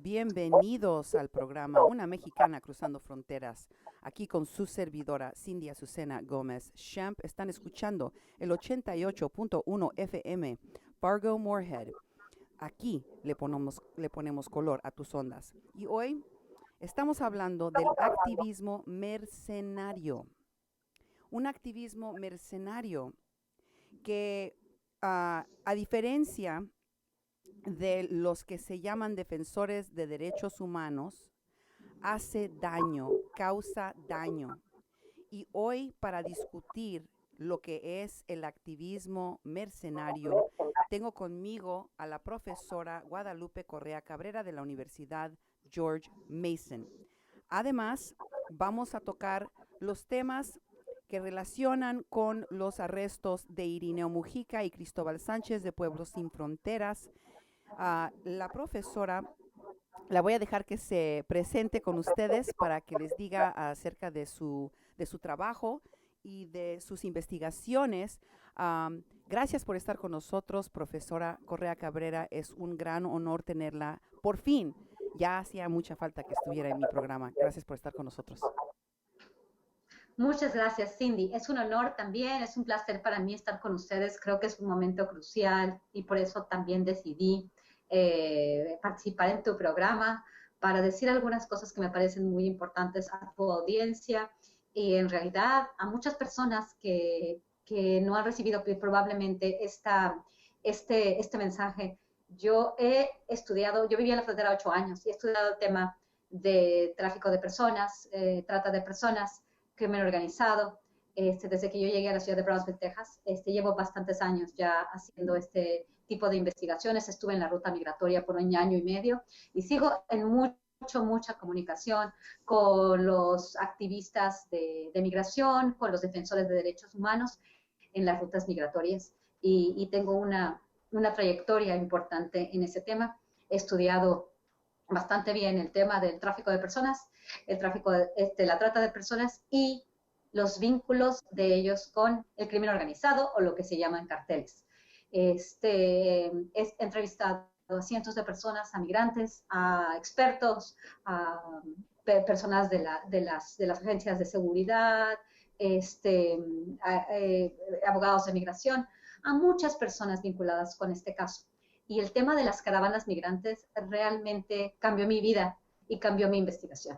bienvenidos al programa Una Mexicana Cruzando Fronteras. Aquí con su servidora Cindy Azucena Gómez Champ. Están escuchando el 88.1 FM Fargo Moorhead. Aquí le ponemos color a tus ondas. Y hoy estamos hablando del activismo mercenario. Un activismo mercenario que, a diferencia de los que se llaman defensores de derechos humanos, hace daño, causa daño. Y hoy, para discutir lo que es el activismo mercenario, tengo conmigo a la profesora Guadalupe Correa Cabrera de la Universidad George Mason. Además, vamos a tocar los temas que relacionan con los arrestos de Irineo Mujica y Cristóbal Sánchez de Pueblos Sin Fronteras. La profesora la voy a dejar que se presente con ustedes para que les diga acerca de su trabajo y de sus investigaciones. Gracias por estar con nosotros, profesora Correa Cabrera. Es un gran honor tenerla. Por fin, ya hacía mucha falta que estuviera en mi programa. Gracias por estar con nosotros. Muchas gracias, Cindy. Es un honor también, es un placer para mí estar con ustedes. Creo que es un momento crucial y por eso también decidí participar en tu programa para decir algunas cosas que me parecen muy importantes a tu audiencia y en realidad a muchas personas que no han recibido probablemente este mensaje. Yo he estudiado, yo viví en la frontera 8 años y he estudiado el tema de tráfico de personas, trata de personas, crimen organizado. Desde que yo llegué a la ciudad de Brownsville, Texas, llevo bastantes años ya haciendo este tipo de investigaciones. Estuve en la ruta migratoria por 1 año y medio y sigo en mucha comunicación con los activistas de migración, con los defensores de derechos humanos en las rutas migratorias y tengo una trayectoria importante en ese tema. He estudiado bastante bien el tema del tráfico de personas, el tráfico de la trata de personas y los vínculos de ellos con el crimen organizado o lo que se llaman carteles. He entrevistado a cientos de personas, a migrantes, a expertos, a personas de las agencias de seguridad, abogados de migración, a muchas personas vinculadas con este caso. Y el tema de las caravanas migrantes realmente cambió mi vida y cambió mi investigación.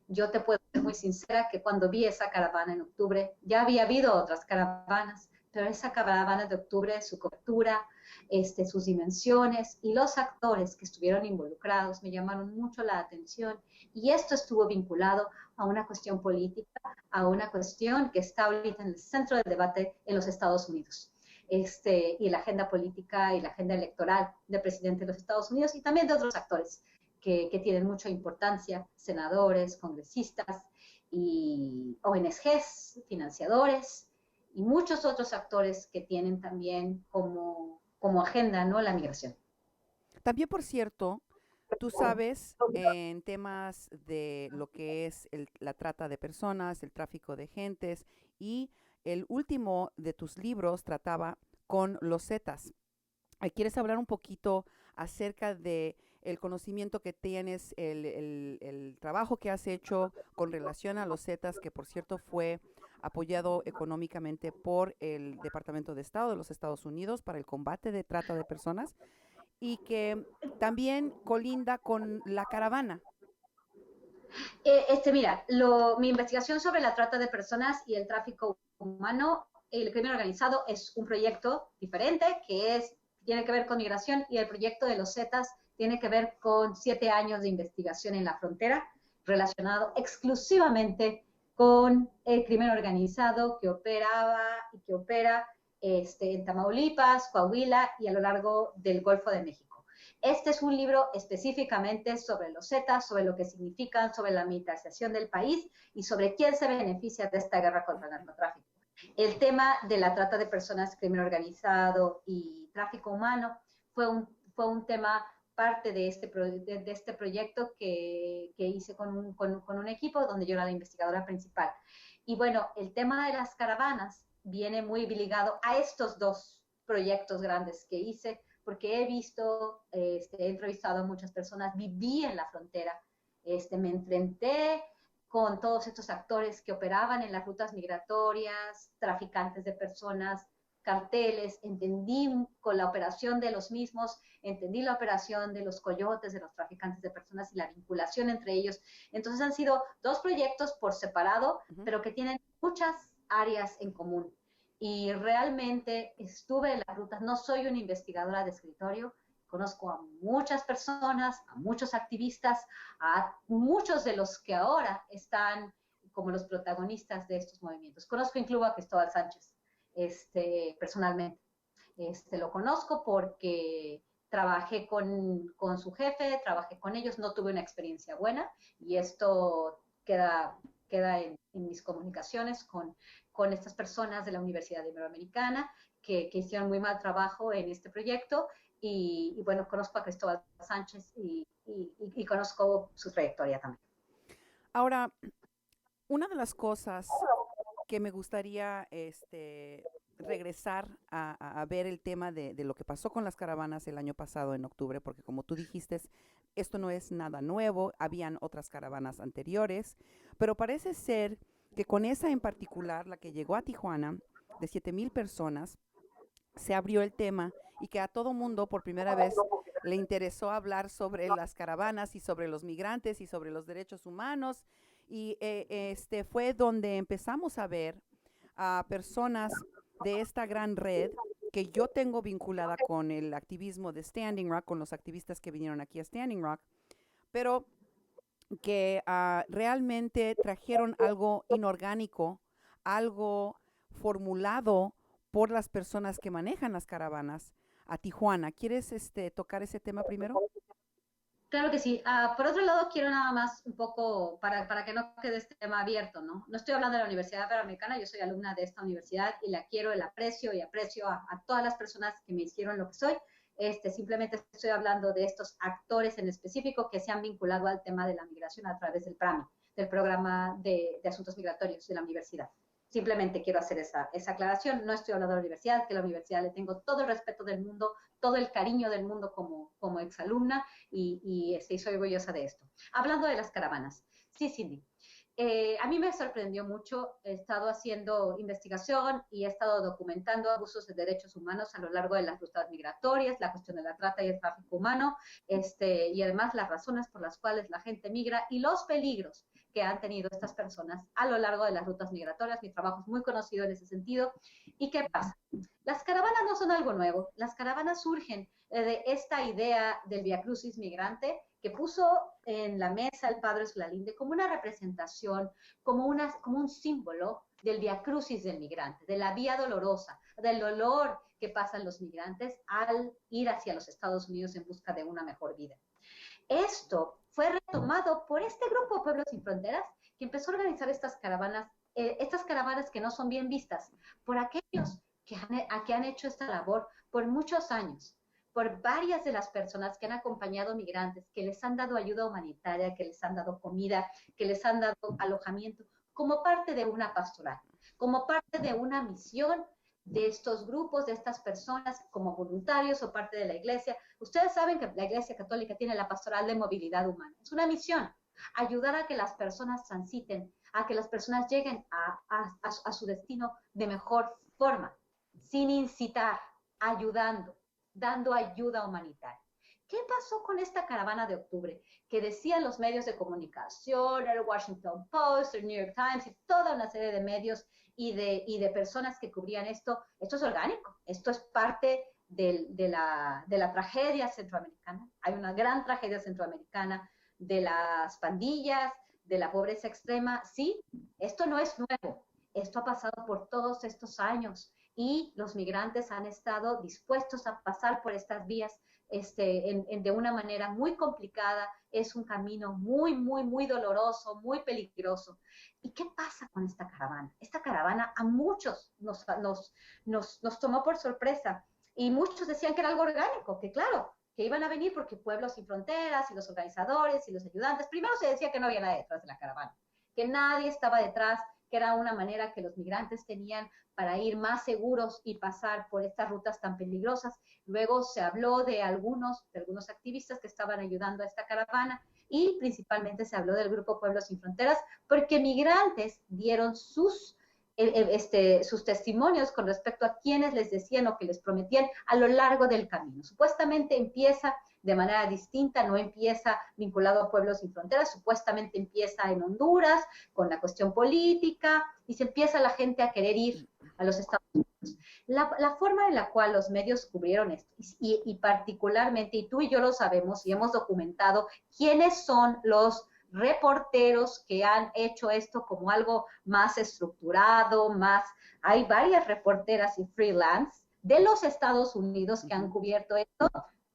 Yo te puedo ser muy sincera que cuando vi esa caravana en octubre, ya había habido otras caravanas, pero esa caravana de octubre, su cobertura, sus dimensiones y los actores que estuvieron involucrados me llamaron mucho la atención y esto estuvo vinculado a una cuestión política, a una cuestión que está ahorita en el centro del debate en los Estados Unidos. Y la agenda política y la agenda electoral del presidente de los Estados Unidos y también de otros actores que tienen mucha importancia, senadores, congresistas y ONGs, financiadores y muchos otros actores que tienen también como agenda, ¿no?, la migración. También, por cierto, tú sabes en temas de lo que es la trata de personas, el tráfico de gentes, y el último de tus libros trataba con los Zetas. ¿Quieres hablar un poquito acerca de el conocimiento que tienes, el trabajo que has hecho con relación a los Zetas, que por cierto fue apoyado económicamente por el Departamento de Estado de los Estados Unidos para el combate de trata de personas y que también colinda con la caravana? Mira, mi investigación sobre la trata de personas y el tráfico humano, el crimen organizado, es un proyecto diferente tiene que ver con migración y el proyecto de los Zetas tiene que ver con 7 años de investigación en la frontera relacionado exclusivamente con el crimen organizado que operaba y que opera en Tamaulipas, Coahuila y a lo largo del Golfo de México. Este es un libro específicamente sobre los Zetas, sobre lo que significan, sobre la militarización del país y sobre quién se beneficia de esta guerra contra el narcotráfico. El tema de la trata de personas, crimen organizado y tráfico humano fue un tema parte de este proyecto que hice con un equipo donde yo era la investigadora principal. Y bueno, el tema de las caravanas viene muy ligado a estos dos proyectos grandes que hice, porque he visto, he entrevistado a muchas personas, viví en la frontera, me enfrenté con todos estos actores que operaban en las rutas migratorias, traficantes de personas, carteles, entendí con la operación de los mismos, entendí la operación de los coyotes, de los traficantes de personas y la vinculación entre ellos. Entonces han sido dos proyectos por separado, pero que tienen muchas áreas en común. Y realmente estuve en las rutas, no soy una investigadora de escritorio, conozco a muchas personas, a muchos activistas, a muchos de los que ahora están como los protagonistas de estos movimientos. Conozco incluso a Cristóbal Sánchez, personalmente. Lo conozco porque trabajé con su jefe, trabajé con ellos, no tuve una experiencia buena y esto queda en mis comunicaciones con estas personas de la Universidad Iberoamericana que hicieron muy mal trabajo en este proyecto y bueno, conozco a Cristóbal Sánchez y conozco su trayectoria también. Ahora, una de las cosas que me gustaría regresar a ver el tema de lo que pasó con las caravanas el año pasado en octubre, porque como tú dijiste, esto no es nada nuevo, habían otras caravanas anteriores, pero parece ser que con esa en particular, la que llegó a Tijuana, de 7,000 personas, se abrió el tema y que a todo mundo por primera vez le interesó hablar sobre las caravanas y sobre los migrantes y sobre los derechos humanos. Y fue donde empezamos a ver a personas de esta gran red que yo tengo vinculada con el activismo de Standing Rock, con los activistas que vinieron aquí a Standing Rock, pero que realmente trajeron algo inorgánico, algo formulado por las personas que manejan las caravanas a Tijuana. ¿Quieres tocar ese tema primero? Claro que sí. Por otro lado, quiero nada más un poco, para que no quede este tema abierto, ¿no? No estoy hablando de la Universidad Iberoamericana, yo soy alumna de esta universidad y la quiero, la aprecio y aprecio a todas las personas que me hicieron lo que soy. Simplemente estoy hablando de estos actores en específico que se han vinculado al tema de la migración a través del PRAMI, del Programa de Asuntos Migratorios de la universidad. Simplemente quiero hacer esa aclaración. No estoy hablando de la universidad, que a la universidad le tengo todo el respeto del mundo, todo el cariño del mundo como exalumna y soy orgullosa de esto. Hablando de las caravanas. Sí, Cindy. A mí me sorprendió mucho, he estado haciendo investigación y he estado documentando abusos de derechos humanos a lo largo de las rutas migratorias, la cuestión de la trata y el tráfico humano, y además las razones por las cuales la gente migra y los peligros que han tenido estas personas a lo largo de las rutas migratorias. Mi trabajo es muy conocido en ese sentido. ¿Y qué pasa? Las caravanas no son algo nuevo, las caravanas surgen de esta idea del Via Crucis migrante que puso en la mesa el padre Solalinde como una representación, como un símbolo del Via Crucis del migrante, de la vía dolorosa, del dolor que pasan los migrantes al ir hacia los Estados Unidos en busca de una mejor vida. Esto fue retomado por este grupo Pueblos Sin Fronteras que empezó a organizar estas caravanas que no son bien vistas por aquellos que han hecho esta labor por muchos años, por varias de las personas que han acompañado migrantes, que les han dado ayuda humanitaria, que les han dado comida, que les han dado alojamiento, como parte de una pastoral, como parte de una misión de estos grupos, de estas personas, como voluntarios o parte de la iglesia. Ustedes saben que la Iglesia Católica tiene la pastoral de movilidad humana. Es una misión, ayudar a que las personas transiten, a que las personas lleguen a su destino de mejor forma, sin incitar, ayudando, dando ayuda humanitaria. ¿Qué pasó con esta caravana de octubre? Que decían los medios de comunicación, el Washington Post, el New York Times y toda una serie de medios y de personas que cubrían esto. Esto es orgánico, esto es parte de la tragedia centroamericana. Hay una gran tragedia centroamericana de las pandillas, de la pobreza extrema. Sí, esto no es nuevo, esto ha pasado por todos estos años y los migrantes han estado dispuestos a pasar por estas vías de una manera muy complicada. Es un camino muy, muy, muy doloroso, muy peligroso. ¿Y qué pasa con esta caravana? Esta caravana a muchos nos tomó por sorpresa y muchos decían que era algo orgánico, que claro, que iban a venir porque Pueblos Sin Fronteras y los organizadores y los ayudantes, primero se decía que no había nadie detrás de la caravana, que nadie estaba detrás, que era una manera que los migrantes tenían para ir más seguros y pasar por estas rutas tan peligrosas. Luego se habló de algunos activistas que estaban ayudando a esta caravana y principalmente se habló del grupo Pueblos Sin Fronteras porque migrantes dieron sus testimonios con respecto a quienes les decían o que les prometían a lo largo del camino. Supuestamente empieza de manera distinta, no empieza vinculado a Pueblos Sin Fronteras, supuestamente empieza en Honduras con la cuestión política y se empieza la gente a querer ir a los Estados Unidos. La forma en la cual los medios cubrieron esto, y particularmente, y tú y yo lo sabemos y hemos documentado quiénes son los reporteros que han hecho esto como algo más estructurado, hay varias reporteras y freelance de los Estados Unidos que han cubierto esto,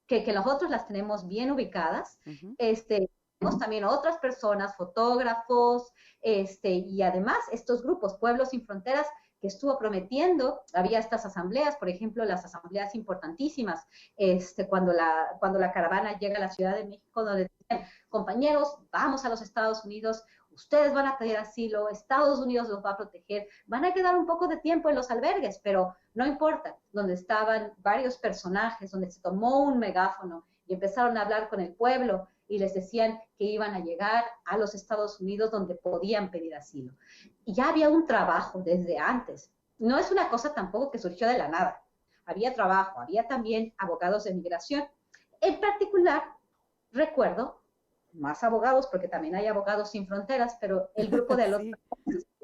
que nosotros las tenemos bien ubicadas. Tenemos también otras personas, fotógrafos, y además estos grupos, Pueblos Sin Fronteras, que estuvo prometiendo, había estas asambleas, por ejemplo, las asambleas importantísimas, cuando la caravana llega a la Ciudad de México, donde dicen, compañeros, vamos a los Estados Unidos, ustedes van a pedir asilo, Estados Unidos los va a proteger, van a quedar un poco de tiempo en los albergues, pero no importa, donde estaban varios personajes, donde se tomó un megáfono y empezaron a hablar con el pueblo y les decían que iban a llegar a los Estados Unidos donde podían pedir asilo. Y ya había un trabajo desde antes. No es una cosa tampoco que surgió de la nada. Había trabajo, había también abogados de migración. En particular, recuerdo, más abogados, porque también hay abogados sin fronteras, pero el grupo de los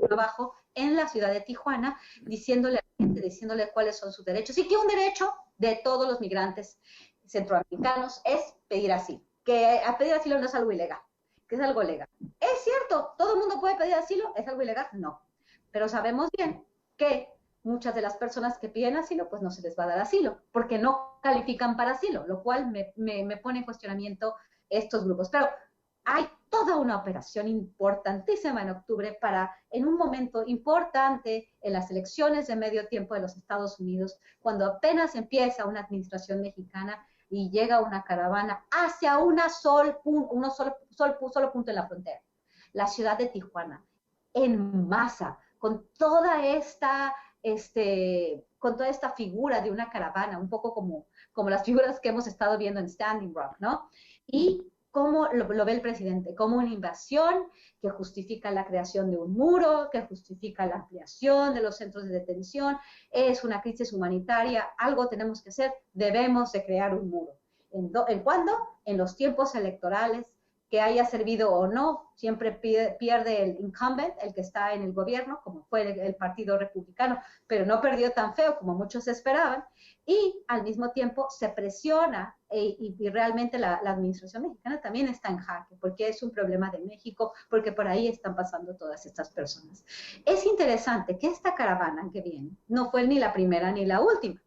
trabajo en la ciudad de Tijuana, diciéndole a la gente, diciéndole cuáles son sus derechos, y que un derecho de todos los migrantes centroamericanos es pedir asilo, que a pedir asilo no es algo ilegal, que es algo legal. ¿Es cierto? ¿Todo el mundo puede pedir asilo? ¿Es algo ilegal? No. Pero sabemos bien que muchas de las personas que piden asilo, pues no se les va a dar asilo, porque no califican para asilo, lo cual me pone en cuestionamiento estos grupos. Pero hay toda una operación importantísima en octubre para, en un momento importante en las elecciones de medio tiempo de los Estados Unidos, cuando apenas empieza una administración mexicana y llega una caravana hacia solo punto en la frontera, la ciudad de Tijuana, en masa, con toda esta figura de una caravana, un poco como las figuras que hemos estado viendo en Standing Rock, ¿no? Y cómo lo ve el presidente, como una invasión que justifica la creación de un muro, que justifica la ampliación de los centros de detención, es una crisis humanitaria, algo tenemos que hacer, debemos de crear un muro. ¿En cuándo? En los tiempos electorales, que haya servido o no, siempre pierde el incumbent, el que está en el gobierno, como fue el Partido Republicano, pero no perdió tan feo como muchos esperaban, y al mismo tiempo se presiona y realmente la administración mexicana también está en jaque, porque es un problema de México, porque por ahí están pasando todas estas personas. Es interesante que esta caravana que viene no fue ni la primera ni la última.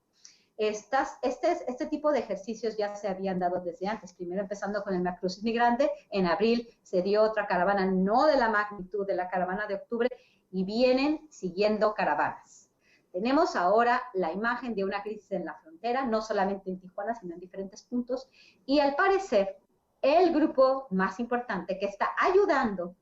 Este tipo de ejercicios ya se habían dado desde antes, primero empezando con el Macruz Migrante, en abril se dio otra caravana, no de la magnitud de la caravana de octubre, y vienen siguiendo caravanas. Tenemos ahora la imagen de una crisis en la frontera, no solamente en Tijuana, sino en diferentes puntos, y al parecer el grupo más importante que está ayudando,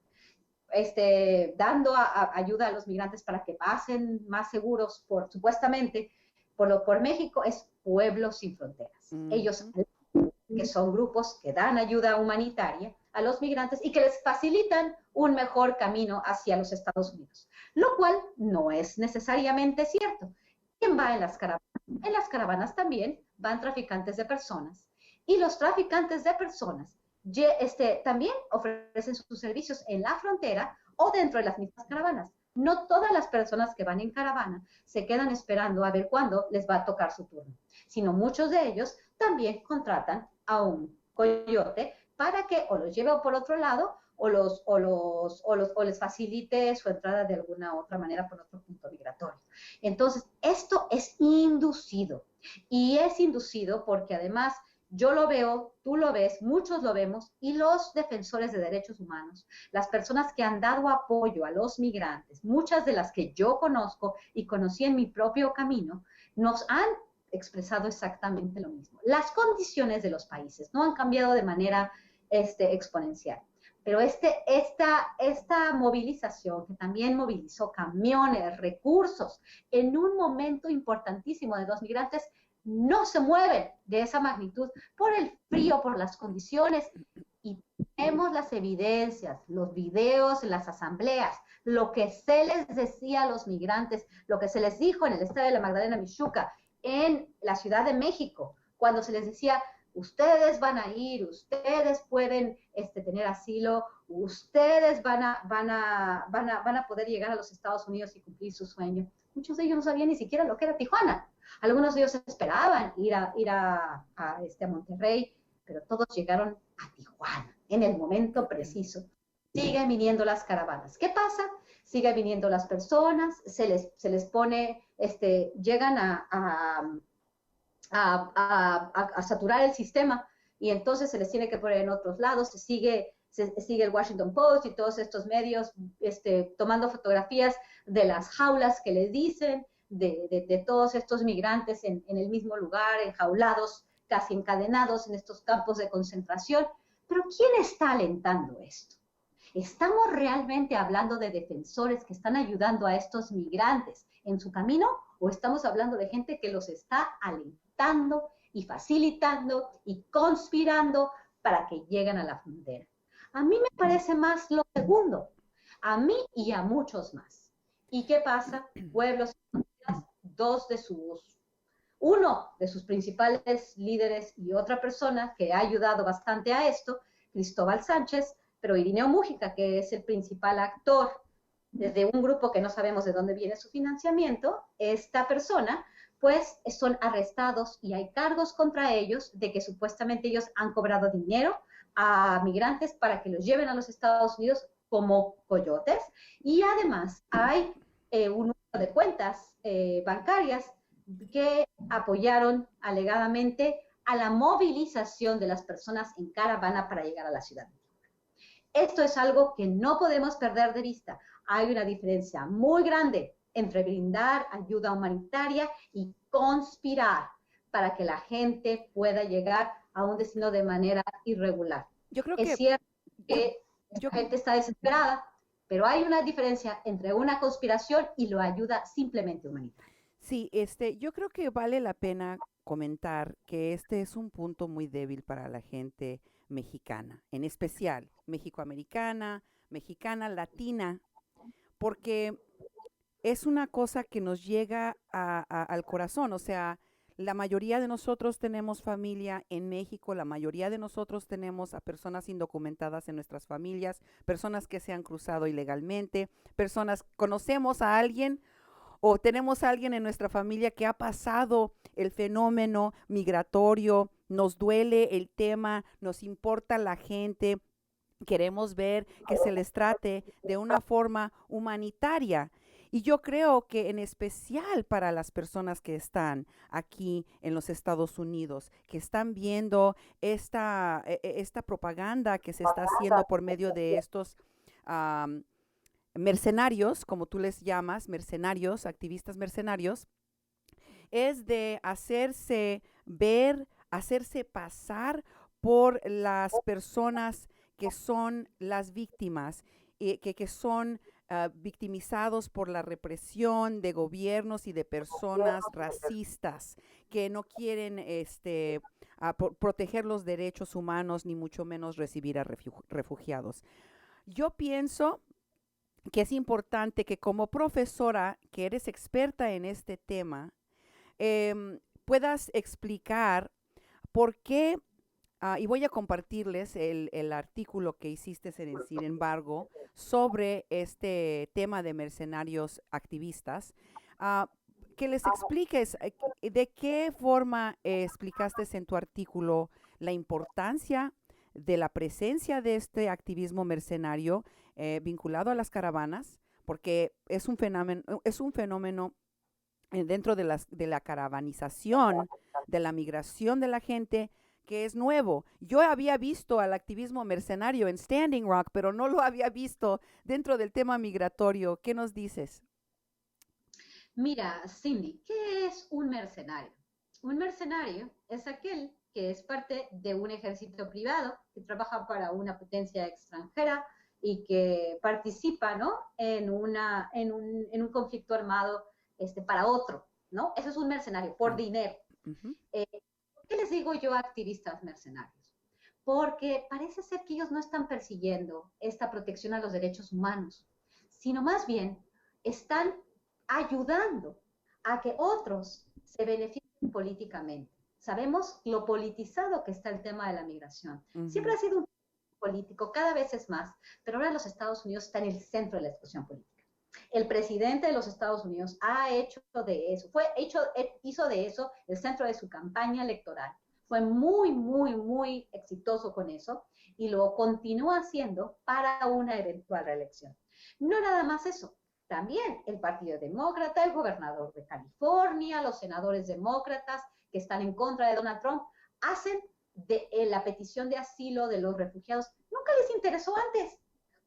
dando ayuda a los migrantes para que pasen más seguros, supuestamente, por México, es Pueblos Sin Fronteras. Ellos, que son grupos que dan ayuda humanitaria a los migrantes y que les facilitan un mejor camino hacia los Estados Unidos, lo cual no es necesariamente cierto. ¿Quién va en las caravanas? En las caravanas también van traficantes de personas, y los traficantes de personas también ofrecen sus servicios en la frontera o dentro de las mismas caravanas. No todas las personas que van en caravana se quedan esperando a ver cuándo les va a tocar su turno, sino muchos de ellos también contratan a un coyote para que o los lleve por otro lado o les facilite su entrada de alguna otra manera por otro punto migratorio. Entonces, esto es inducido, y es inducido porque además yo lo veo, tú lo ves, muchos lo vemos, y los defensores de derechos humanos, las personas que han dado apoyo a los migrantes, muchas de las que yo conozco y conocí en mi propio camino, nos han expresado exactamente lo mismo. Las condiciones de los países no han cambiado de manera exponencial, Pero esta movilización, que también movilizó camiones, recursos, en un momento importantísimo de los migrantes, no se mueven de esa magnitud por el frío, por las condiciones. Y tenemos las evidencias, los videos, las asambleas, lo que se les decía a los migrantes, lo que se les dijo en el estado de la Magdalena Michuca, en la Ciudad de México, cuando se les decía, ustedes van a ir, ustedes pueden tener asilo, ustedes van a poder llegar a los Estados Unidos y cumplir su sueño. Muchos de ellos no sabían ni siquiera lo que era Tijuana. Algunos de ellos esperaban ir a Monterrey, pero todos llegaron a Tijuana en el momento preciso. Siguen viniendo las caravanas. ¿Qué pasa? Siguen viniendo las personas, se les pone, llegan a saturar el sistema y entonces se les tiene que poner en otros lados, se sigue el Washington Post y todos estos medios tomando fotografías de las jaulas que les dicen, de todos estos migrantes en el mismo lugar, enjaulados, casi encadenados en estos campos de concentración. Pero ¿quién está alentando esto? ¿Estamos realmente hablando de defensores que están ayudando a estos migrantes en su camino o estamos hablando de gente que los está alentando y facilitando y conspirando para que lleguen a la frontera? A mí me parece más lo segundo, a mí y a muchos más. ¿Y qué pasa? Pueblos y Fronteras, uno de sus principales líderes y otra persona que ha ayudado bastante a esto, Cristóbal Sánchez, pero Irineo Mújica, que es el principal actor desde un grupo que no sabemos de dónde viene su financiamiento, esta persona, pues son arrestados y hay cargos contra ellos de que supuestamente ellos han cobrado dinero a migrantes para que los lleven a los Estados Unidos como coyotes. Y además hay un número de cuentas bancarias que apoyaron alegadamente a la movilización de las personas en caravana para llegar a la ciudad. Esto es algo que no podemos perder de vista. Hay una diferencia muy grande entre brindar ayuda humanitaria y conspirar para que la gente pueda llegar a un destino de manera irregular. Yo creo Es que cierto yo, que yo la gente está desesperada, pero hay una diferencia entre una conspiración y la ayuda simplemente humanitaria. sí, yo creo que vale la pena comentar que este es un punto muy débil para la gente mexicana, en especial mexicoamericana, mexicana, latina, porque es una cosa que nos llega al corazón, o sea, la mayoría de nosotros tenemos familia en México, la mayoría de nosotros tenemos a personas indocumentadas en nuestras familias, personas que se han cruzado ilegalmente, personas, conocemos a alguien o tenemos a alguien en nuestra familia que ha pasado el fenómeno migratorio, nos duele el tema, nos importa la gente, queremos ver que se les trate de una forma humanitaria. Y yo creo que en especial para las personas que están aquí en los Estados Unidos, que están viendo esta propaganda que se está haciendo por medio de estos um, mercenarios, como tú les llamas, mercenarios, activistas mercenarios, es de hacerse ver, hacerse pasar por las personas que son las víctimas, que son victimizados por la represión de gobiernos y de personas racistas que no quieren proteger los derechos humanos ni mucho menos recibir a refugiados. Yo pienso que es importante que como profesora, que eres experta en este tema, puedas explicar por qué, y voy a compartirles el artículo que hiciste en el Sin embargo sobre este tema de mercenarios activistas, que les expliques de qué forma explicaste en tu artículo la importancia de la presencia de este activismo mercenario vinculado a las caravanas, porque es un fenómeno dentro de la caravanización, de la migración de la gente, que es nuevo. Yo había visto al activismo mercenario en Standing Rock, pero no lo había visto dentro del tema migratorio. ¿Qué nos dices? Mira, Cindy, ¿qué es un mercenario? Un mercenario es aquel que es parte de un ejército privado que trabaja para una potencia extranjera y que participa, ¿no? En un conflicto armado para otro, ¿no? Eso es un mercenario, por Ah, dinero. ujú, Eh, ¿Qué les digo yo a activistas mercenarios? Porque parece ser que ellos no están persiguiendo esta protección a los derechos humanos, sino más bien están ayudando a que otros se beneficien políticamente. Sabemos lo politizado que está el tema de la migración. Siempre ujú, ha sido un político, cada vez es más, pero ahora los Estados Unidos están en el centro de la discusión política. El presidente de los Estados Unidos ha hecho de eso, hizo de eso el centro de su campaña electoral. Fue muy, muy, muy exitoso con eso y lo continúa haciendo para una eventual reelección. No nada más eso, también el Partido Demócrata, el gobernador de California, los senadores demócratas que están en contra de Donald Trump, hacen de la petición de asilo de los refugiados. Nunca les interesó antes.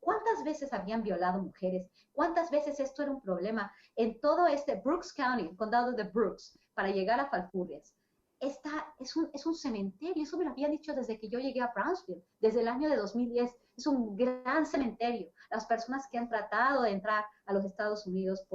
¿Cuántas veces habían violado mujeres? ¿Cuántas veces esto era un problema? En todo Brooks County, el condado de Brooks, para llegar a Falfurrias, es un cementerio, eso me lo habían dicho desde que yo llegué a Brownsville, desde el año de 2010, es un gran cementerio. Las personas que han tratado de entrar a los Estados Unidos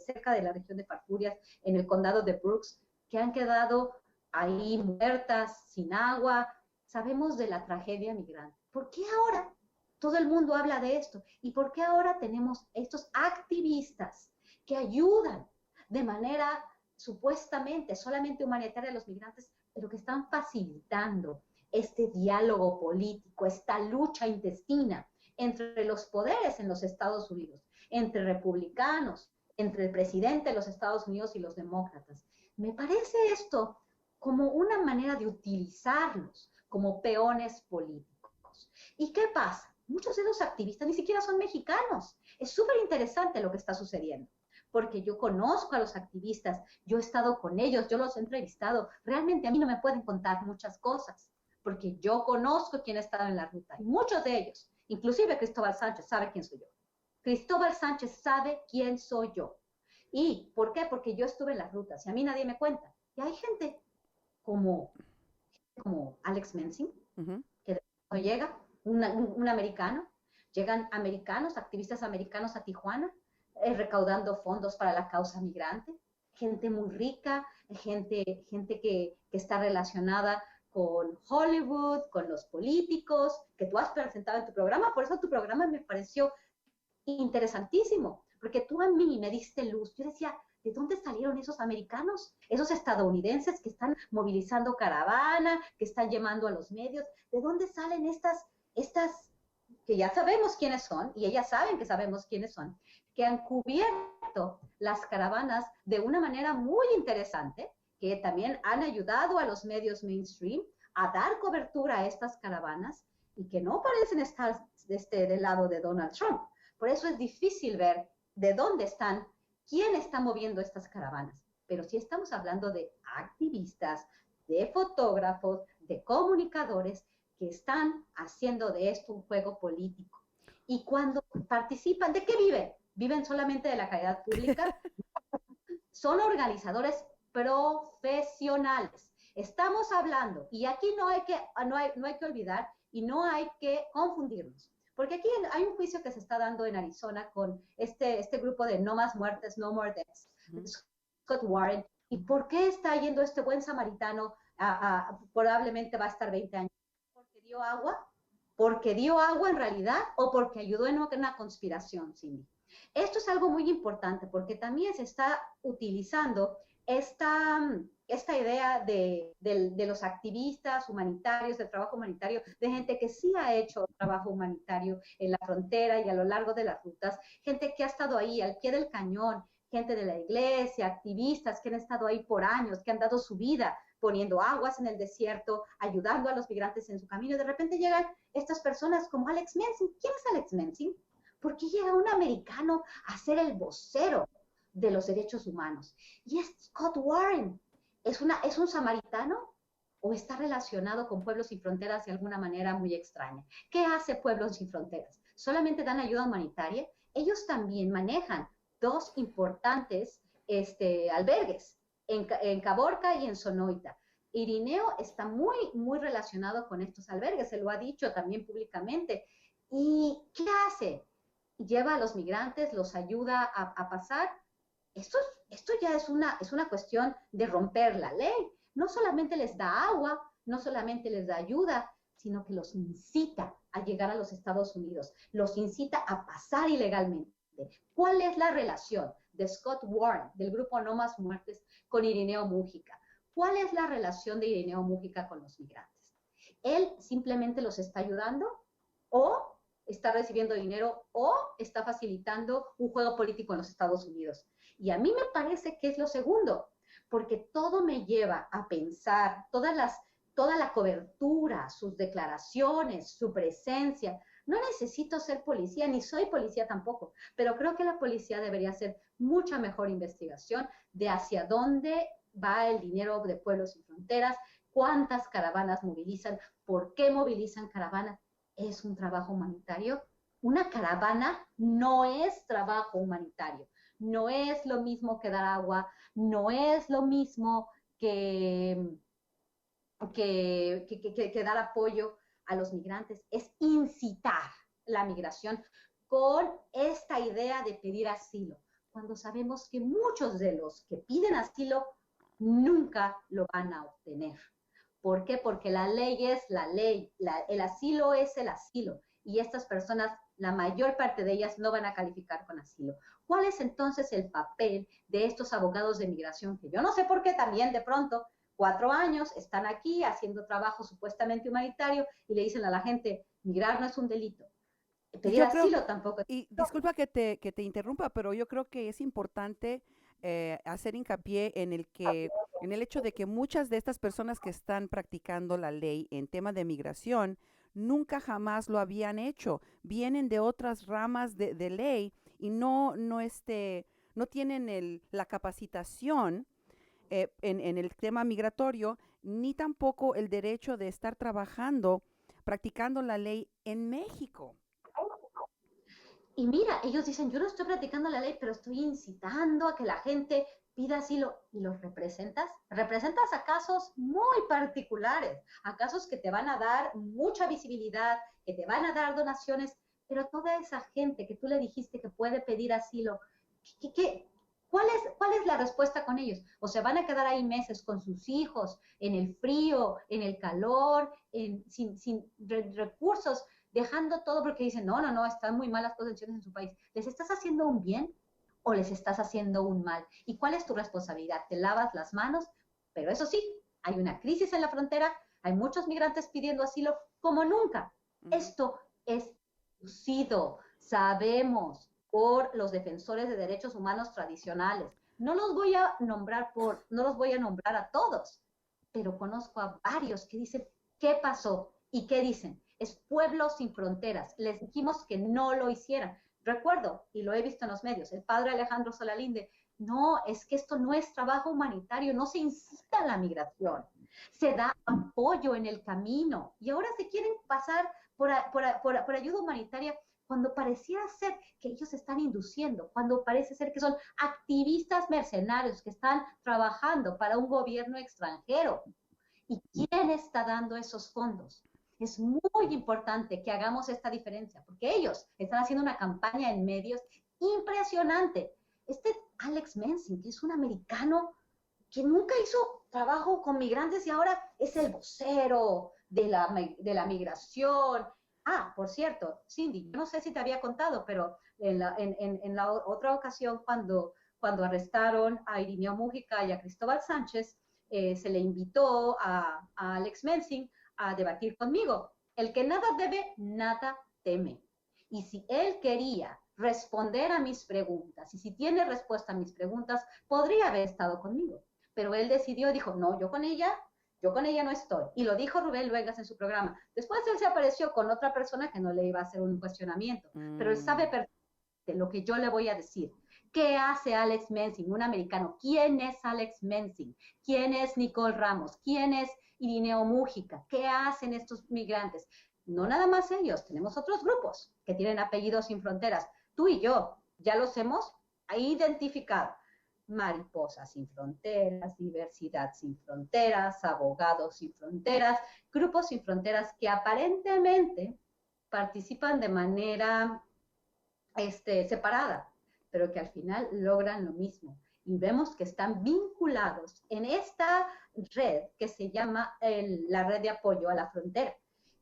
cerca de la región de Falfurrias, en el condado de Brooks, que han quedado ahí muertas, sin agua, sabemos de la tragedia migrante. ¿Por qué ahora todo el mundo habla de esto? ¿Y por qué ahora tenemos estos activistas que ayudan de manera supuestamente solamente humanitaria a los migrantes, pero que están facilitando este diálogo político, esta lucha intestina entre los poderes en los Estados Unidos, entre republicanos, entre el presidente de los Estados Unidos y los demócratas? Me parece esto como una manera de utilizarlos como peones políticos. ¿Y qué pasa? Muchos de los activistas ni siquiera son mexicanos. Es súper interesante lo que está sucediendo, porque yo conozco a los activistas, yo he estado con ellos, yo los he entrevistado. Realmente a mí no me pueden contar muchas cosas, porque yo conozco quién ha estado en la ruta, y muchos de ellos, inclusive Cristóbal Sánchez, sabe quién soy yo. Cristóbal Sánchez sabe quién soy yo. ¿Y por qué? Porque yo estuve en las rutas y a mí nadie me cuenta. Y hay gente como, como Alex Mensing, ujú. que no llega, un americano, llegan americanos, activistas americanos a Tijuana, recaudando fondos para la causa migrante, gente muy rica, gente que está relacionada con Hollywood, con los políticos, que tú has presentado en tu programa. Por eso tu programa me pareció interesantísimo, porque tú a mí me diste luz. Yo decía, ¿de dónde salieron esos americanos? Esos estadounidenses que están movilizando caravana, que están llamando a los medios. ¿De dónde salen estas que ya sabemos quiénes son, y ellas saben que sabemos quiénes son, que han cubierto las caravanas de una manera muy interesante, que también han ayudado a los medios mainstream a dar cobertura a estas caravanas y que no parecen estar del lado de Donald Trump? Por eso es difícil ver de dónde están, quién está moviendo estas caravanas. Pero sí estamos hablando de activistas, de fotógrafos, de comunicadores que están haciendo de esto un juego político. Y cuando participan, ¿de qué viven? ¿Viven solamente de la caridad pública? Son organizadores profesionales. Estamos hablando, y aquí no hay que olvidar y no hay que confundirnos, porque aquí hay un juicio que se está dando en Arizona con este grupo de No Más Muertes, No More Deaths, Ujú. Scott Warren. ¿Y por qué está yendo este buen samaritano? Probablemente va a estar 20 años. ¿Porque dio agua? ¿Porque dio agua en realidad o porque ayudó en una conspiración, Cindy? Esto es algo muy importante porque también se está utilizando esta idea de los activistas humanitarios, del trabajo humanitario, de gente que sí ha hecho trabajo humanitario en la frontera y a lo largo de las rutas, gente que ha estado ahí al pie del cañón, gente de la iglesia, activistas que han estado ahí por años, que han dado su vida poniendo aguas en el desierto, ayudando a los migrantes en su camino. De repente llegan estas personas como Alex Mensing. ¿Quién es Alex Mensing? ¿Por qué llega un americano a ser el vocero de los derechos humanos? Y es Scott Warren. ¿Es un samaritano o está relacionado con Pueblos Sin Fronteras de alguna manera muy extraña? ¿Qué hace Pueblos Sin Fronteras? ¿Solamente dan ayuda humanitaria? Ellos también manejan dos importantes albergues en Caborca y en Sonoita. Irineo está muy, muy relacionado con estos albergues, se lo ha dicho también públicamente. ¿Y qué hace? Lleva a los migrantes, los ayuda a pasar. Esto, esto ya es una cuestión de romper la ley. No solamente les da agua, no solamente les da ayuda, sino que los incita a llegar a los Estados Unidos, los incita a pasar ilegalmente. ¿Cuál es la relación de Scott Warren, del grupo No Más Muertes, con Irineo Mújica? ¿Cuál es la relación de Irineo Mújica con los migrantes? Él simplemente los está ayudando o está recibiendo dinero o está facilitando un juego político en los Estados Unidos. Y a mí me parece que es lo segundo, porque todo me lleva a pensar, toda la cobertura, sus declaraciones, su presencia. No necesito ser policía, ni soy policía tampoco, pero creo que la policía debería hacer mucha mejor investigación de hacia dónde va el dinero de Pueblos Sin Fronteras, cuántas caravanas movilizan, por qué movilizan caravanas. ¿Es un trabajo humanitario? Una caravana no es trabajo humanitario, no es lo mismo que dar agua, no es lo mismo que, que dar apoyo a los migrantes, es incitar la migración con esta idea de pedir asilo, cuando sabemos que muchos de los que piden asilo nunca lo van a obtener. ¿Por qué? Porque la ley es la ley, el asilo es el asilo, y estas personas, la mayor parte de ellas, no van a calificar con asilo. ¿Cuál es entonces el papel de estos abogados de migración que yo no sé por qué también de pronto 4 años están aquí haciendo trabajo supuestamente humanitario y le dicen a la gente, migrar no es un delito, Y pedir yo creo, asilo tampoco es y un delito? disculpa que te interrumpa, pero yo creo que es importante hacer hincapié en el hecho de que muchas de estas personas que están practicando la ley en tema de migración nunca jamás lo habían hecho. Vienen de otras ramas de ley y no tienen la capacitación en el tema migratorio, ni tampoco el derecho de estar trabajando, practicando la ley en México. Y mira, ellos dicen, yo no estoy practicando la ley, pero estoy incitando a que la gente pida asilo. ¿Y los representas? Representas a casos muy particulares, a casos que te van a dar mucha visibilidad, que te van a dar donaciones, pero toda esa gente que tú le dijiste que puede pedir asilo, ¿qué, qué, cuál es la respuesta con ellos? O se van a quedar ahí meses con sus hijos, en el frío, en el calor, sin recursos, dejando todo porque dicen, no, no, no, están muy malas condiciones en su país. ¿Les estás haciendo un bien o les estás haciendo un mal? ¿Y cuál es tu responsabilidad? ¿Te lavas las manos? Pero eso sí, hay una crisis en la frontera, hay muchos migrantes pidiendo asilo como nunca. Ujú. Esto es lucido, sabemos por los defensores de derechos humanos tradicionales. No los voy a nombrar no los voy a nombrar a todos, pero conozco a varios que dicen, ¿qué pasó? ¿Y qué dicen? Es Pueblos Sin Fronteras. Les dijimos que no lo hicieran. Recuerdo, y lo he visto en los medios, el padre Alejandro Solalinde, no, es que esto no es trabajo humanitario, no se incita a la migración, se da apoyo en el camino y ahora se quieren pasar por ayuda humanitaria cuando pareciera ser que ellos están induciendo, cuando parece ser que son activistas mercenarios que están trabajando para un gobierno extranjero. ¿Y quién está dando esos fondos? Es muy importante que hagamos esta diferencia, porque ellos están haciendo una campaña en medios impresionante. Este Alex Mensing, que es un americano que nunca hizo trabajo con migrantes y ahora es el vocero de la migración. Ah, por cierto, Cindy, yo no sé si te había contado, pero en la otra ocasión cuando arrestaron a Irineo Mújica y a Cristóbal Sánchez, se le invitó a Alex Mensing a debatir conmigo. El que nada debe, nada teme. Y si él quería responder a mis preguntas, y si tiene respuesta a mis preguntas, podría haber estado conmigo. Pero él decidió, dijo, no, yo con ella no estoy. Y lo dijo Rubén Luengas en su programa. Después él se apareció con otra persona que no le iba a hacer un cuestionamiento, pero él sabe Mm. perfectamente lo que yo le voy a decir. ¿Qué hace Alex Mensing, un americano? ¿Quién es Alex Mensing? ¿Quién es Nicole Ramos? ¿Quién es Irineo Mújica? ¿Qué hacen estos migrantes? No nada más ellos, tenemos otros grupos que tienen apellidos sin fronteras. Tú y yo ya los hemos identificado. Mariposas sin Fronteras, Diversidad sin Fronteras, Abogados sin Fronteras, grupos sin fronteras que aparentemente participan de manera separada, pero que al final logran lo mismo. Y vemos que están vinculados en esta red que se llama la red de apoyo a la frontera,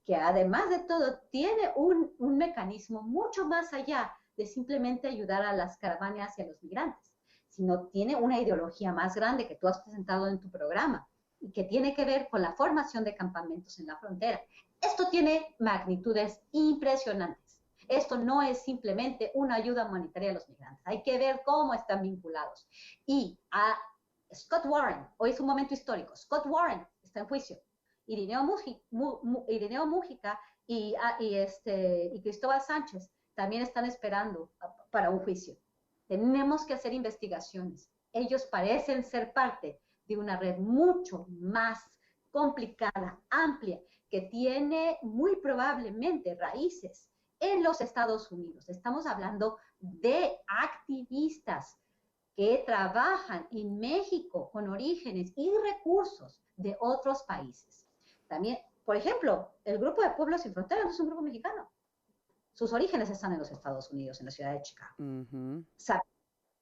que además de todo tiene un mecanismo mucho más allá de simplemente ayudar a las caravanas y a los migrantes, sino tiene una ideología más grande que tú has presentado en tu programa y que tiene que ver con la formación de campamentos en la frontera. Esto tiene magnitudes impresionantes. Esto no es simplemente una ayuda humanitaria a los migrantes. Hay que ver cómo están vinculados. Y a Scott Warren, hoy es un momento histórico, Scott Warren está en juicio. Irineo Mújica y Cristóbal Sánchez también están esperando para un juicio. Tenemos que hacer investigaciones. Ellos parecen ser parte de una red mucho más complicada, amplia, que tiene muy probablemente raíces en los Estados Unidos. Estamos hablando de activistas que trabajan en México con orígenes y recursos de otros países. También, por ejemplo, el grupo de Pueblos Sin Fronteras no es un grupo mexicano. Sus orígenes están en los Estados Unidos, en la ciudad de Chicago.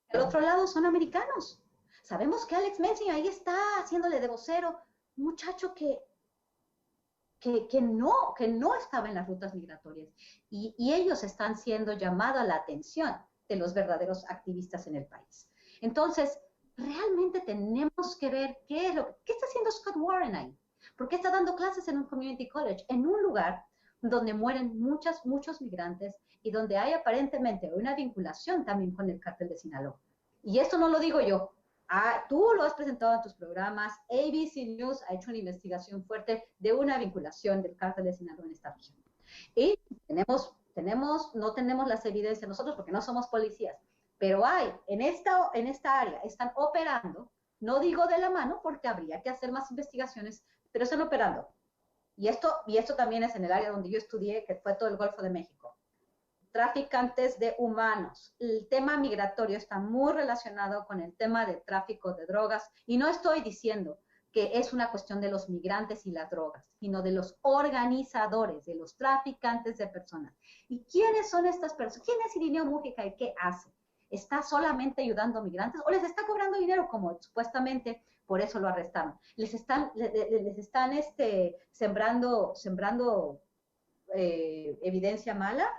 Al otro lado son americanos. Sabemos que Alex Messing ahí está haciéndole de vocero, un muchacho que no estaba en las rutas migratorias. Y ellos están siendo llamados a la atención de los verdaderos activistas en el país. Entonces, realmente tenemos que ver qué está haciendo Scott Warren ahí. ¿Por qué está dando clases en un community college, en un lugar donde mueren muchos migrantes y donde hay aparentemente una vinculación también con el cártel de Sinaloa? Y esto no lo digo yo. Tú lo has presentado en tus programas. ABC News ha hecho una investigación fuerte de una vinculación del cártel de Sinaloa en esta región. Y no tenemos las evidencias nosotros porque no somos policías, pero hay en esta área, están operando, no digo de la mano porque habría que hacer más investigaciones, pero están operando. Y esto también es en el área donde yo estudié, que fue todo el Golfo de México. Traficantes de humanos. El tema migratorio está muy relacionado con el tema de tráfico de drogas, y no estoy diciendo que es una cuestión de los migrantes y las drogas, sino de los organizadores, de los traficantes de personas. ¿Y quiénes son estas personas? ¿Quién es Irineo Mújica y qué hace? ¿Está solamente ayudando a migrantes o les está cobrando dinero como supuestamente por eso lo arrestaron? Les están sembrando evidencia mala,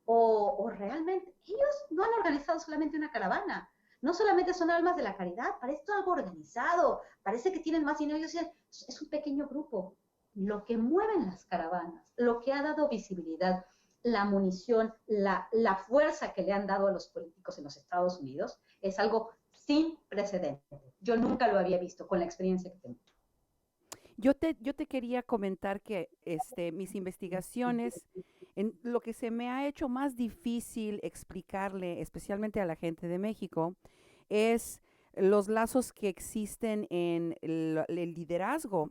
o realmente ellos no han organizado solamente una caravana, no solamente son almas de la caridad, parece algo organizado, parece que tienen más dinero. Es un pequeño grupo. Lo que mueven las caravanas, lo que ha dado visibilidad, la munición, la fuerza que le han dado a los políticos en los Estados Unidos, es algo sin precedentes. Yo nunca lo había visto con la experiencia que tengo. Yo te quería comentar que mis investigaciones, en lo que se me ha hecho más difícil explicarle, especialmente a la gente de México, es los lazos que existen en el liderazgo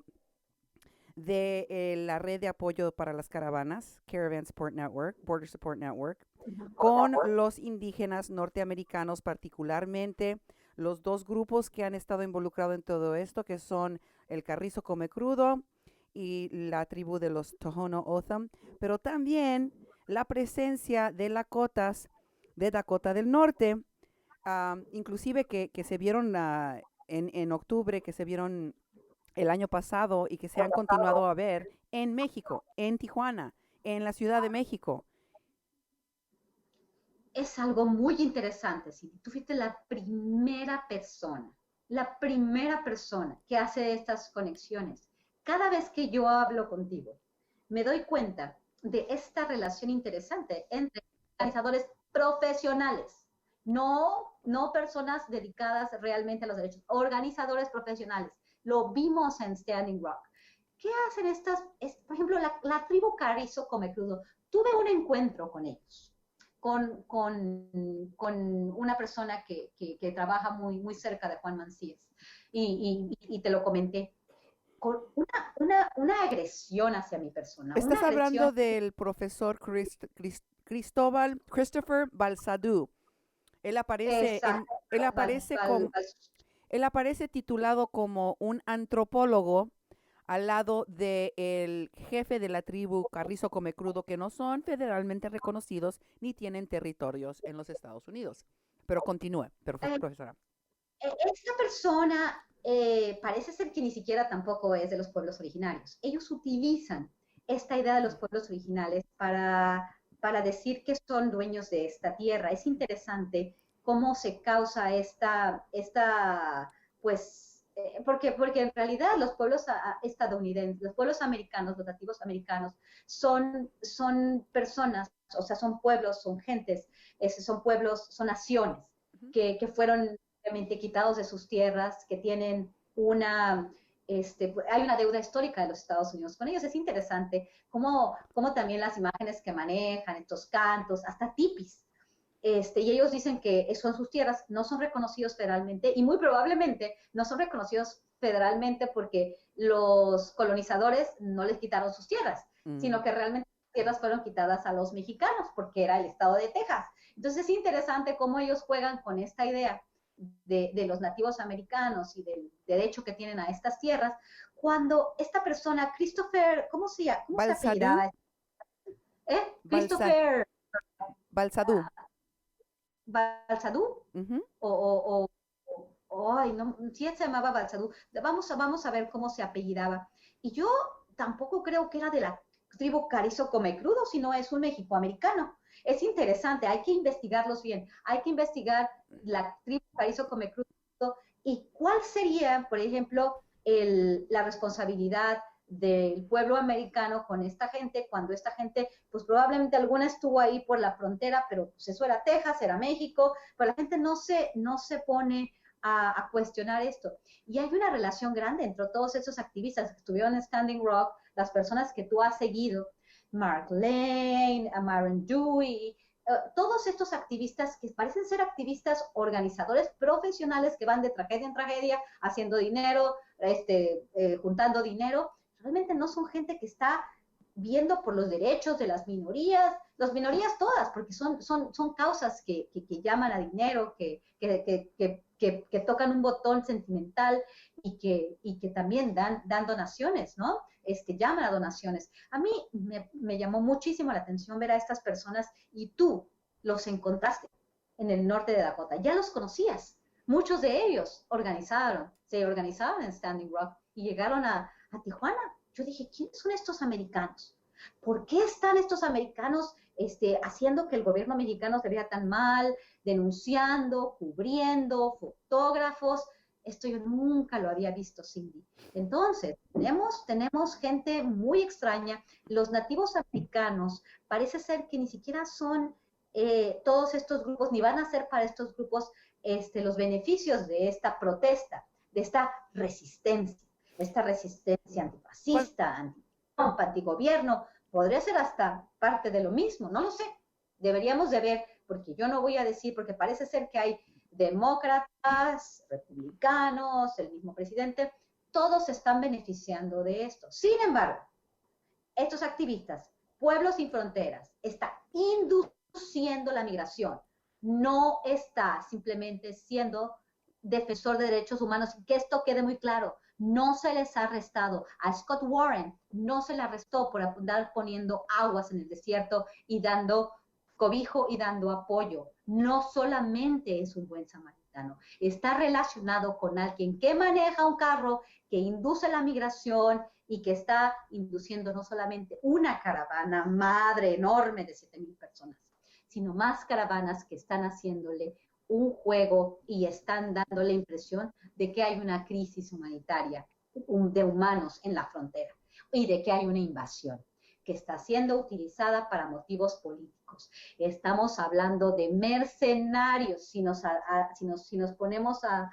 de la red de apoyo para las caravanas, Caravan Support Network, Border Support Network, con los indígenas norteamericanos, particularmente los dos grupos que han estado involucrados en todo esto, que son el Carrizo Come Crudo y la tribu de los Tohono O'odham, pero también la presencia de Lakotas de Dakota del Norte, inclusive que se vieron en octubre, que se vieron el año pasado y que se han continuado a ver en México, en Tijuana, en la Ciudad de México. Es algo muy interesante. Si tú fuiste la primera persona que hace estas conexiones. Cada vez que yo hablo contigo, me doy cuenta de esta relación interesante entre organizadores profesionales, no personas dedicadas realmente a los derechos, organizadores profesionales. Lo vimos en Standing Rock. ¿Qué hacen estas? Por ejemplo, la tribu Carrizo Come Crudo. Tuve un encuentro con ellos, con una persona que trabaja muy cerca de Juan Mancías, y te lo comenté, con una agresión hacia mi persona. Estás hablando del profesor Christopher Balsadú. Él aparece él aparece como, él aparece titulado como un antropólogo al lado del jefe de la tribu Carrizo Comecrudo, que no son federalmente reconocidos ni tienen territorios en los Estados Unidos. Pero continúe, profesora. Esta persona parece ser que ni siquiera tampoco es de los pueblos originarios. Ellos utilizan esta idea de los pueblos originales para decir que son dueños de esta tierra. Es interesante cómo se causa pues, porque en realidad los pueblos estadounidenses, los pueblos americanos, los nativos americanos, son personas, o sea, son pueblos, son gentes, son pueblos, son naciones que fueron quitados de sus tierras, que tienen hay una deuda histórica de los Estados Unidos con ellos. Es interesante cómo también las imágenes que manejan, estos cantos, hasta tipis, y ellos dicen que son sus tierras, no son reconocidos federalmente y muy probablemente no son reconocidos federalmente porque los colonizadores no les quitaron sus tierras, sino que realmente las tierras fueron quitadas a los mexicanos porque era el estado de Texas. Entonces es interesante cómo ellos juegan con esta idea de los nativos americanos y del derecho que tienen a estas tierras, cuando esta persona, Christopher, ¿cómo se apellidaba? Christopher Balsadú. Balsadú, ay, no, sí se llamaba Balsadú. Vamos a ver cómo se apellidaba. Y yo tampoco creo que era de la tribu Carrizo Comecrudo, sino es un mexicoamericano. Es interesante, hay que investigarlos bien, hay que investigar la tribu Carrizo Comecrudo y cuál sería, por ejemplo, la responsabilidad del pueblo americano con esta gente, cuando esta gente, pues probablemente alguna estuvo ahí por la frontera, pero pues eso era Texas, era México, pero la gente no se pone a cuestionar esto. Y hay una relación grande entre todos esos activistas que estuvieron en Standing Rock, las personas que tú has seguido, Mark Lane, Maren Dewey, todos estos activistas que parecen ser activistas organizadores profesionales que van de tragedia en tragedia haciendo dinero, juntando dinero, realmente no son gente que está viendo por los derechos de las minorías todas, porque son causas que llaman a dinero, que tocan un botón sentimental y que también dan donaciones, ¿no? Llaman a donaciones. A mí me llamó muchísimo la atención ver a estas personas y tú los encontraste en el norte de Dakota. Ya los conocías. Muchos de ellos se organizaron en Standing Rock y llegaron a Tijuana. Yo dije, ¿quiénes son estos americanos? ¿Por qué están estos americanos haciendo que el gobierno mexicano se vea tan mal, denunciando, cubriendo, fotógrafos? Esto yo nunca lo había visto, Cindy. Entonces, tenemos gente muy extraña. Los nativos americanos parece ser que ni siquiera son todos estos grupos, ni van a ser para estos grupos los beneficios de esta protesta, de esta resistencia antifascista, antigobierno, podría ser hasta parte de lo mismo, no lo sé. Deberíamos de ver, porque yo no voy a decir, porque parece ser que hay demócratas, republicanos, el mismo presidente, todos se están beneficiando de esto. Sin embargo, estos activistas, Pueblos Sin Fronteras, está induciendo la migración, no está simplemente siendo defensor de derechos humanos, y que esto quede muy claro. No se les ha arrestado. A Scott Warren no se le arrestó por andar poniendo aguas en el desierto y dando cobijo y dando apoyo. No solamente es un buen samaritano, está relacionado con alguien que maneja un carro, que induce la migración y que está induciendo no solamente una caravana madre enorme de 7,000 personas, sino más caravanas que están haciéndole un juego y están dando la impresión de que hay una crisis humanitaria de humanos en la frontera y de que hay una invasión que está siendo utilizada para motivos políticos. Estamos hablando de mercenarios, si nos ponemos a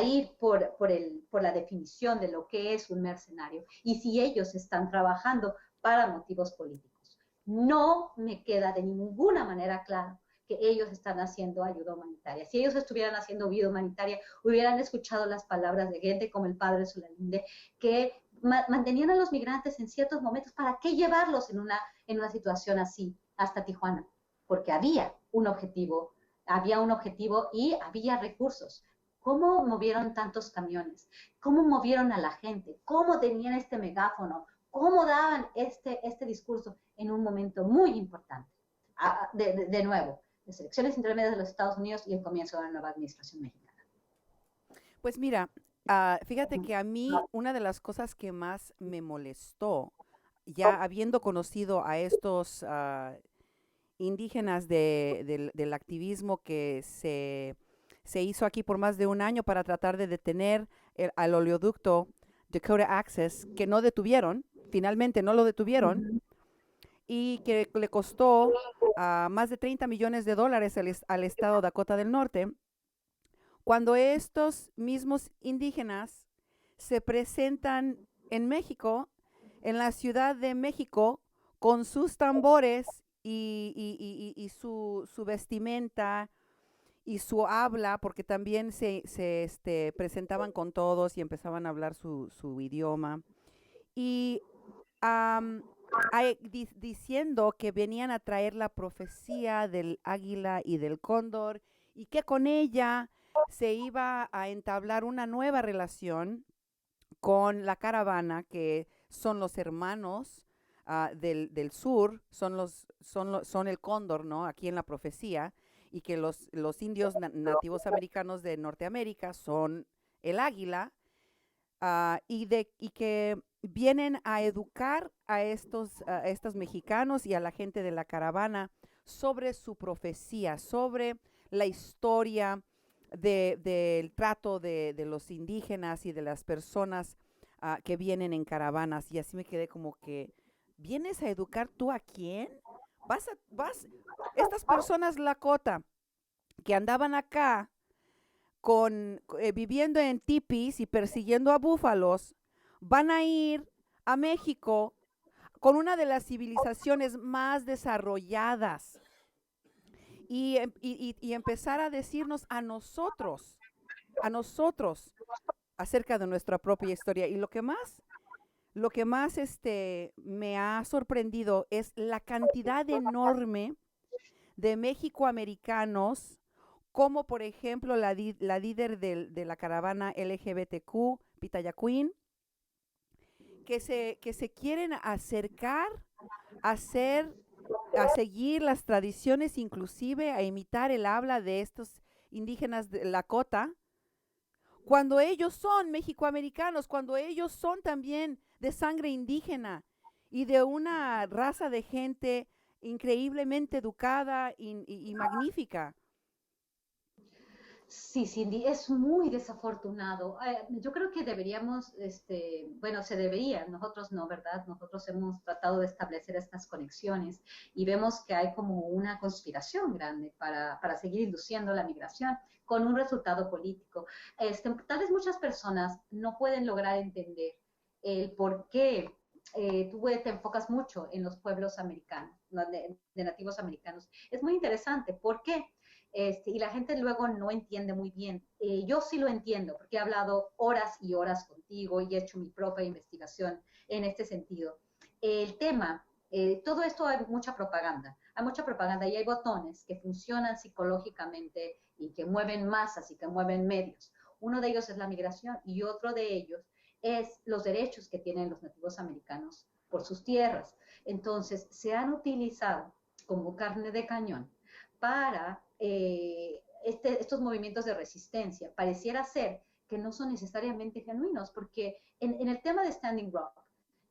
ir por la definición de lo que es un mercenario y si ellos están trabajando para motivos políticos. No me queda de ninguna manera claro que ellos están haciendo ayuda humanitaria. Si ellos estuvieran haciendo ayuda humanitaria, hubieran escuchado las palabras de gente como el padre Sulalinde, que mantenían a los migrantes en ciertos momentos. ¿Para qué llevarlos en una situación así hasta Tijuana? Porque había un objetivo había un objetivo y había recursos. ¿Cómo movieron tantos camiones? ¿Cómo movieron a la gente? ¿Cómo tenían este megáfono? ¿Cómo daban este discurso en un momento muy importante? De nuevo, las elecciones intermedias de los Estados Unidos y el comienzo de la nueva administración mexicana. Pues mira, fíjate que a mí una de las cosas que más me molestó, ya habiendo conocido a estos indígenas del activismo que se hizo aquí por más de un año para tratar de detener al oleoducto Dakota Access, que no detuvieron, finalmente no lo detuvieron, y que le costó más de 30 millones de dólares al estado de Dakota del Norte, cuando estos mismos indígenas se presentan en México, en la Ciudad de México, con sus tambores y su vestimenta y su habla, porque también se presentaban con todos y empezaban a hablar su idioma. Y diciendo que venían a traer la profecía del águila y del cóndor y que con ella se iba a entablar una nueva relación con la caravana, que son los hermanos del sur, son el cóndor, ¿no? Aquí en la profecía, y que los indios nativos americanos de Norteamérica son el águila, y que vienen a educar a estos mexicanos y a la gente de la caravana sobre su profecía, sobre la historia del trato de los indígenas y de las personas que vienen en caravanas. Y así me quedé como que, ¿vienes a educar tú a quién? Estas personas Lakota que andaban acá viviendo en tipis y persiguiendo a búfalos, van a ir a México con una de las civilizaciones más desarrolladas y empezar a decirnos a nosotros acerca de nuestra propia historia. Y lo que más me ha sorprendido es la cantidad enorme de mexicoamericanos, como por ejemplo la líder de la caravana LGBTQ, Pitaya Queen, que se quieren acercar a hacer, a seguir las tradiciones, inclusive a imitar el habla de estos indígenas de Lakota, cuando ellos son mexicoamericanos, cuando ellos son también de sangre indígena y de una raza de gente increíblemente educada y magnífica. Sí, Cindy, es muy desafortunado. Yo creo que deberíamos, bueno, se debería, nosotros no, ¿verdad? Nosotros hemos tratado de establecer estas conexiones y vemos que hay como una conspiración grande para seguir induciendo la migración con un resultado político. Tal vez muchas personas no pueden lograr entender el por qué tú te enfocas mucho en los pueblos americanos, ¿no? de nativos americanos. Es muy interesante. ¿Por qué? Y la gente luego no entiende muy bien. Yo sí lo entiendo, porque he hablado horas y horas contigo y he hecho mi propia investigación en este sentido. El tema, todo esto hay mucha propaganda y hay botones que funcionan psicológicamente y que mueven masas y que mueven medios. Uno de ellos es la migración y otro de ellos es los derechos que tienen los nativos americanos por sus tierras. Entonces, se han utilizado como carne de cañón para estos movimientos de resistencia. Pareciera ser que no son necesariamente genuinos, porque en el tema de Standing Rock,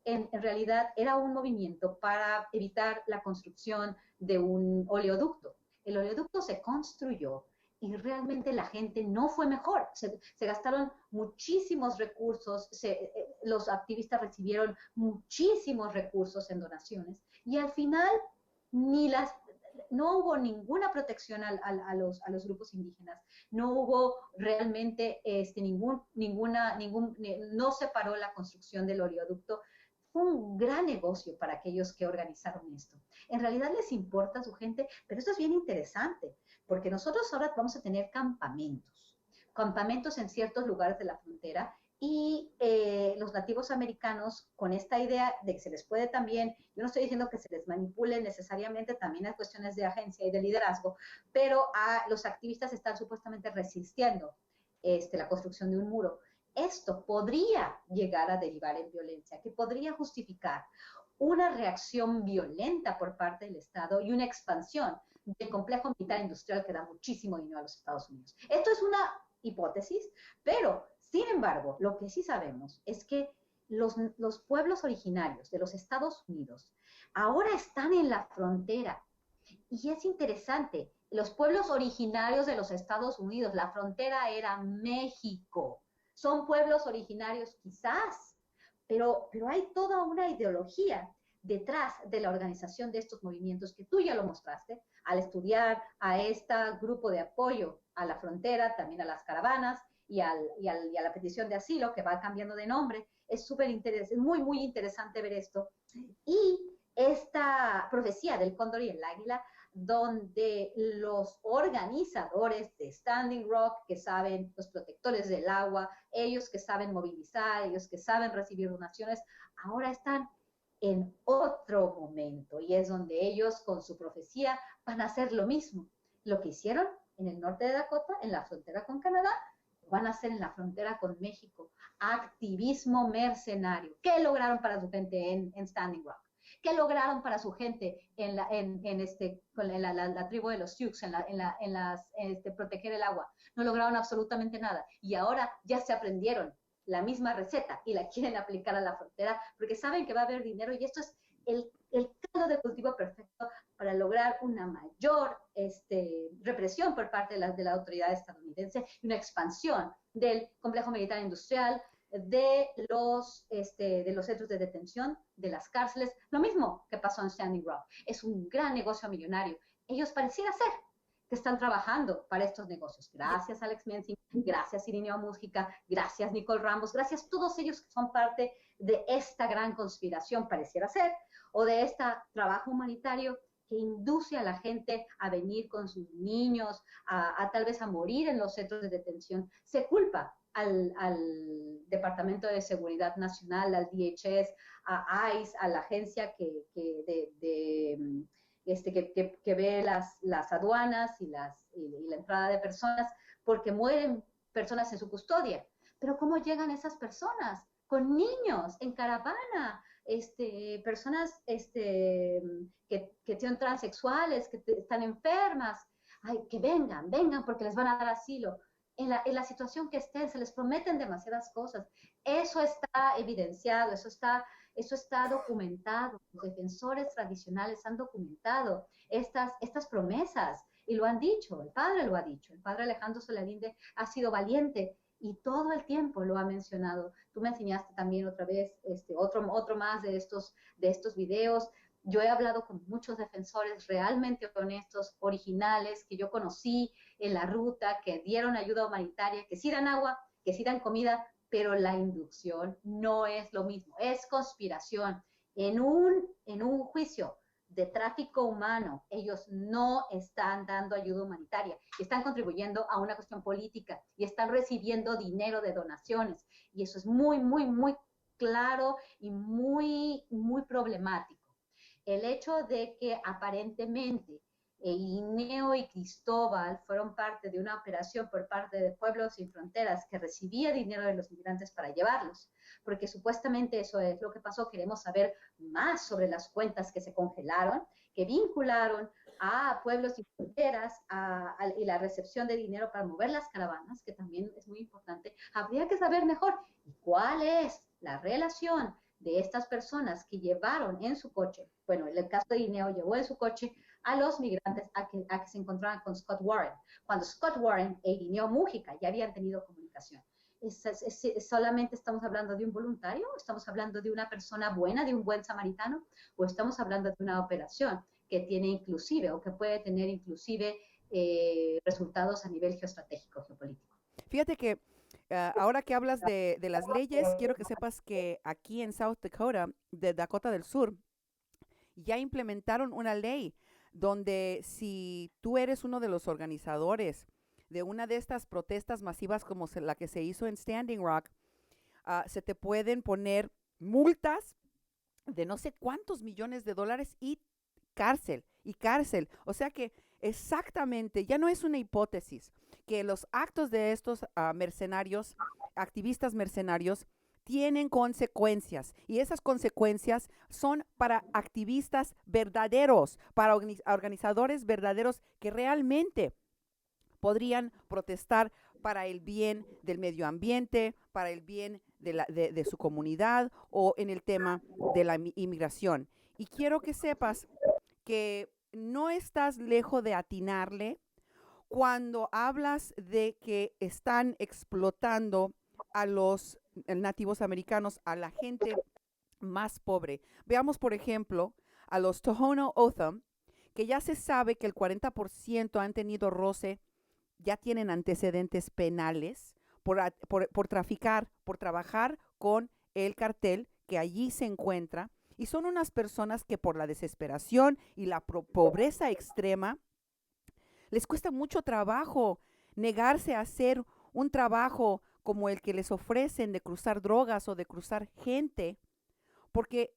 en realidad era un movimiento para evitar la construcción de un oleoducto. El oleoducto se construyó y realmente la gente no fue mejor. Se gastaron muchísimos recursos, los activistas recibieron muchísimos recursos en donaciones y al final ni las no hubo ninguna protección a los grupos indígenas, no hubo realmente no se paró la construcción del oleoducto. Fue un gran negocio para aquellos que organizaron esto. En realidad les importa a su gente, pero esto es bien interesante, porque nosotros ahora vamos a tener campamentos en ciertos lugares de la frontera Y los nativos americanos, con esta idea de que se les puede también, yo no estoy diciendo que se les manipule necesariamente, también hay cuestiones de agencia y de liderazgo, pero los activistas están supuestamente resistiendo la construcción de un muro. Esto podría llegar a derivar en violencia, que podría justificar una reacción violenta por parte del Estado y una expansión del complejo militar industrial que da muchísimo dinero a los Estados Unidos. Esto es una hipótesis, pero sin embargo, lo que sí sabemos es que los pueblos originarios de los Estados Unidos ahora están en la frontera. Y es interesante, los pueblos originarios de los Estados Unidos, la frontera era México. Son pueblos originarios quizás, pero hay toda una ideología detrás de la organización de estos movimientos que tú ya lo mostraste al estudiar a este grupo de apoyo a la frontera, también a las caravanas y a la petición de asilo que va cambiando de nombre. Es súper interesante, es muy, muy interesante ver esto. Y esta profecía del cóndor y el águila, donde los organizadores de Standing Rock, que saben, los protectores del agua, ellos que saben movilizar, ellos que saben recibir donaciones, ahora están en otro momento y es donde ellos con su profecía van a hacer lo mismo. Lo que hicieron en el norte de Dakota, en la frontera con Canadá, lo van a hacer en la frontera con México. Activismo mercenario. ¿Qué lograron para su gente en Standing Rock? ¿Qué lograron para su gente la tribu de los Sioux, proteger el agua? No lograron absolutamente nada. Y ahora ya se aprendieron la misma receta y la quieren aplicar a la frontera porque saben que va a haber dinero y esto es el caldo de cultivo perfecto para lograr una mayor represión por parte de la autoridad estadounidense y una expansión del complejo militar industrial, de los centros de detención, de las cárceles, lo mismo que pasó en Standing Rock. Es un gran negocio millonario. Ellos pareciera ser que están trabajando para estos negocios. Gracias Alex Mensing, gracias Irineo Mújica, gracias Nicole Ramos, gracias a todos ellos que son parte de esta gran conspiración, pareciera ser, o de este trabajo humanitario que induce a la gente a venir con sus niños, a tal vez a morir en los centros de detención. Se culpa al Departamento de Seguridad Nacional, al DHS, a ICE, a la agencia que ve las aduanas y la entrada de personas, porque mueren personas en su custodia. Pero ¿cómo llegan esas personas? Con niños, en caravana, personas que son transexuales, que están enfermas. Ay, que vengan, vengan porque les van a dar asilo. En la situación que estén, se les prometen demasiadas cosas. Eso está evidenciado, eso está documentado. Los defensores tradicionales han documentado estas promesas y lo han dicho, el padre lo ha dicho. El padre Alejandro Solalinde ha sido valiente y todo el tiempo lo ha mencionado. Tú me enseñaste también otra vez otro más de estos videos. Yo he hablado con muchos defensores realmente honestos, originales, que yo conocí en la ruta, que dieron ayuda humanitaria, que sí dan agua, que sí dan comida, pero la inducción no es lo mismo, es conspiración. En un juicio de tráfico humano, ellos no están dando ayuda humanitaria, están contribuyendo a una cuestión política y están recibiendo dinero de donaciones. Y eso es muy, muy, muy claro y muy, muy problemático. El hecho de que aparentemente Ineo y Cristóbal fueron parte de una operación por parte de Pueblos Sin Fronteras que recibía dinero de los migrantes para llevarlos, porque supuestamente eso es lo que pasó. Queremos saber más sobre las cuentas que se congelaron, que vincularon a Pueblos Sin Fronteras y la recepción de dinero para mover las caravanas, que también es muy importante. Habría que saber mejor cuál es la relación de estas personas que llevaron en su coche, bueno, en el caso de Ineo llevó en su coche a los migrantes a que se encontraran con Scott Warren, cuando Scott Warren e Irineo Mújica ya habían tenido comunicación. ¿Solamente estamos hablando de un voluntario? ¿Estamos hablando de una persona buena, de un buen samaritano? ¿O estamos hablando de una operación que tiene inclusive o que puede tener inclusive resultados a nivel geoestratégico, geopolítico? Fíjate que ahora que hablas de las leyes, quiero que sepas que aquí en South Dakota, de Dakota del Sur, ya implementaron una ley donde si tú eres uno de los organizadores de una de estas protestas masivas como la que se hizo en Standing Rock, se te pueden poner multas de no sé cuántos millones de dólares y cárcel, y cárcel. O sea que exactamente, ya no es una hipótesis, que los actos de estos mercenarios, activistas mercenarios, tienen consecuencias y esas consecuencias son para activistas verdaderos, para organizadores verdaderos que realmente podrían protestar para el bien del medio ambiente, para el bien de su comunidad o en el tema de la inmigración. Y quiero que sepas que no estás lejos de atinarle cuando hablas de que están explotando a los nativos americanos, a la gente más pobre. Veamos, por ejemplo, a los Tohono O'odham, que ya se sabe que el 40% han tenido roce, ya tienen antecedentes penales por traficar, por trabajar con el cartel que allí se encuentra. Y son unas personas que por la desesperación y la pobreza extrema les cuesta mucho trabajo negarse a hacer un trabajo como el que les ofrecen de cruzar drogas o de cruzar gente, porque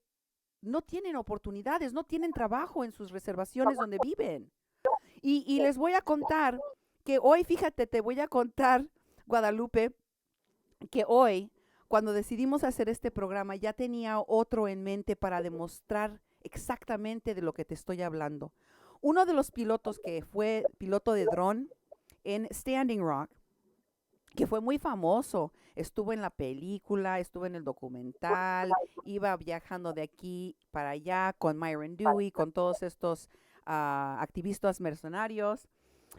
no tienen oportunidades, no tienen trabajo en sus reservaciones donde viven. Y les voy a contar que hoy, fíjate, te voy a contar, Guadalupe, que hoy, cuando decidimos hacer este programa, ya tenía otro en mente para demostrar exactamente de lo que te estoy hablando. Uno de los pilotos que fue piloto de dron en Standing Rock, que fue muy famoso, estuvo en la película, estuvo en el documental, iba viajando de aquí para allá con Myron Dewey, con todos estos activistas mercenarios.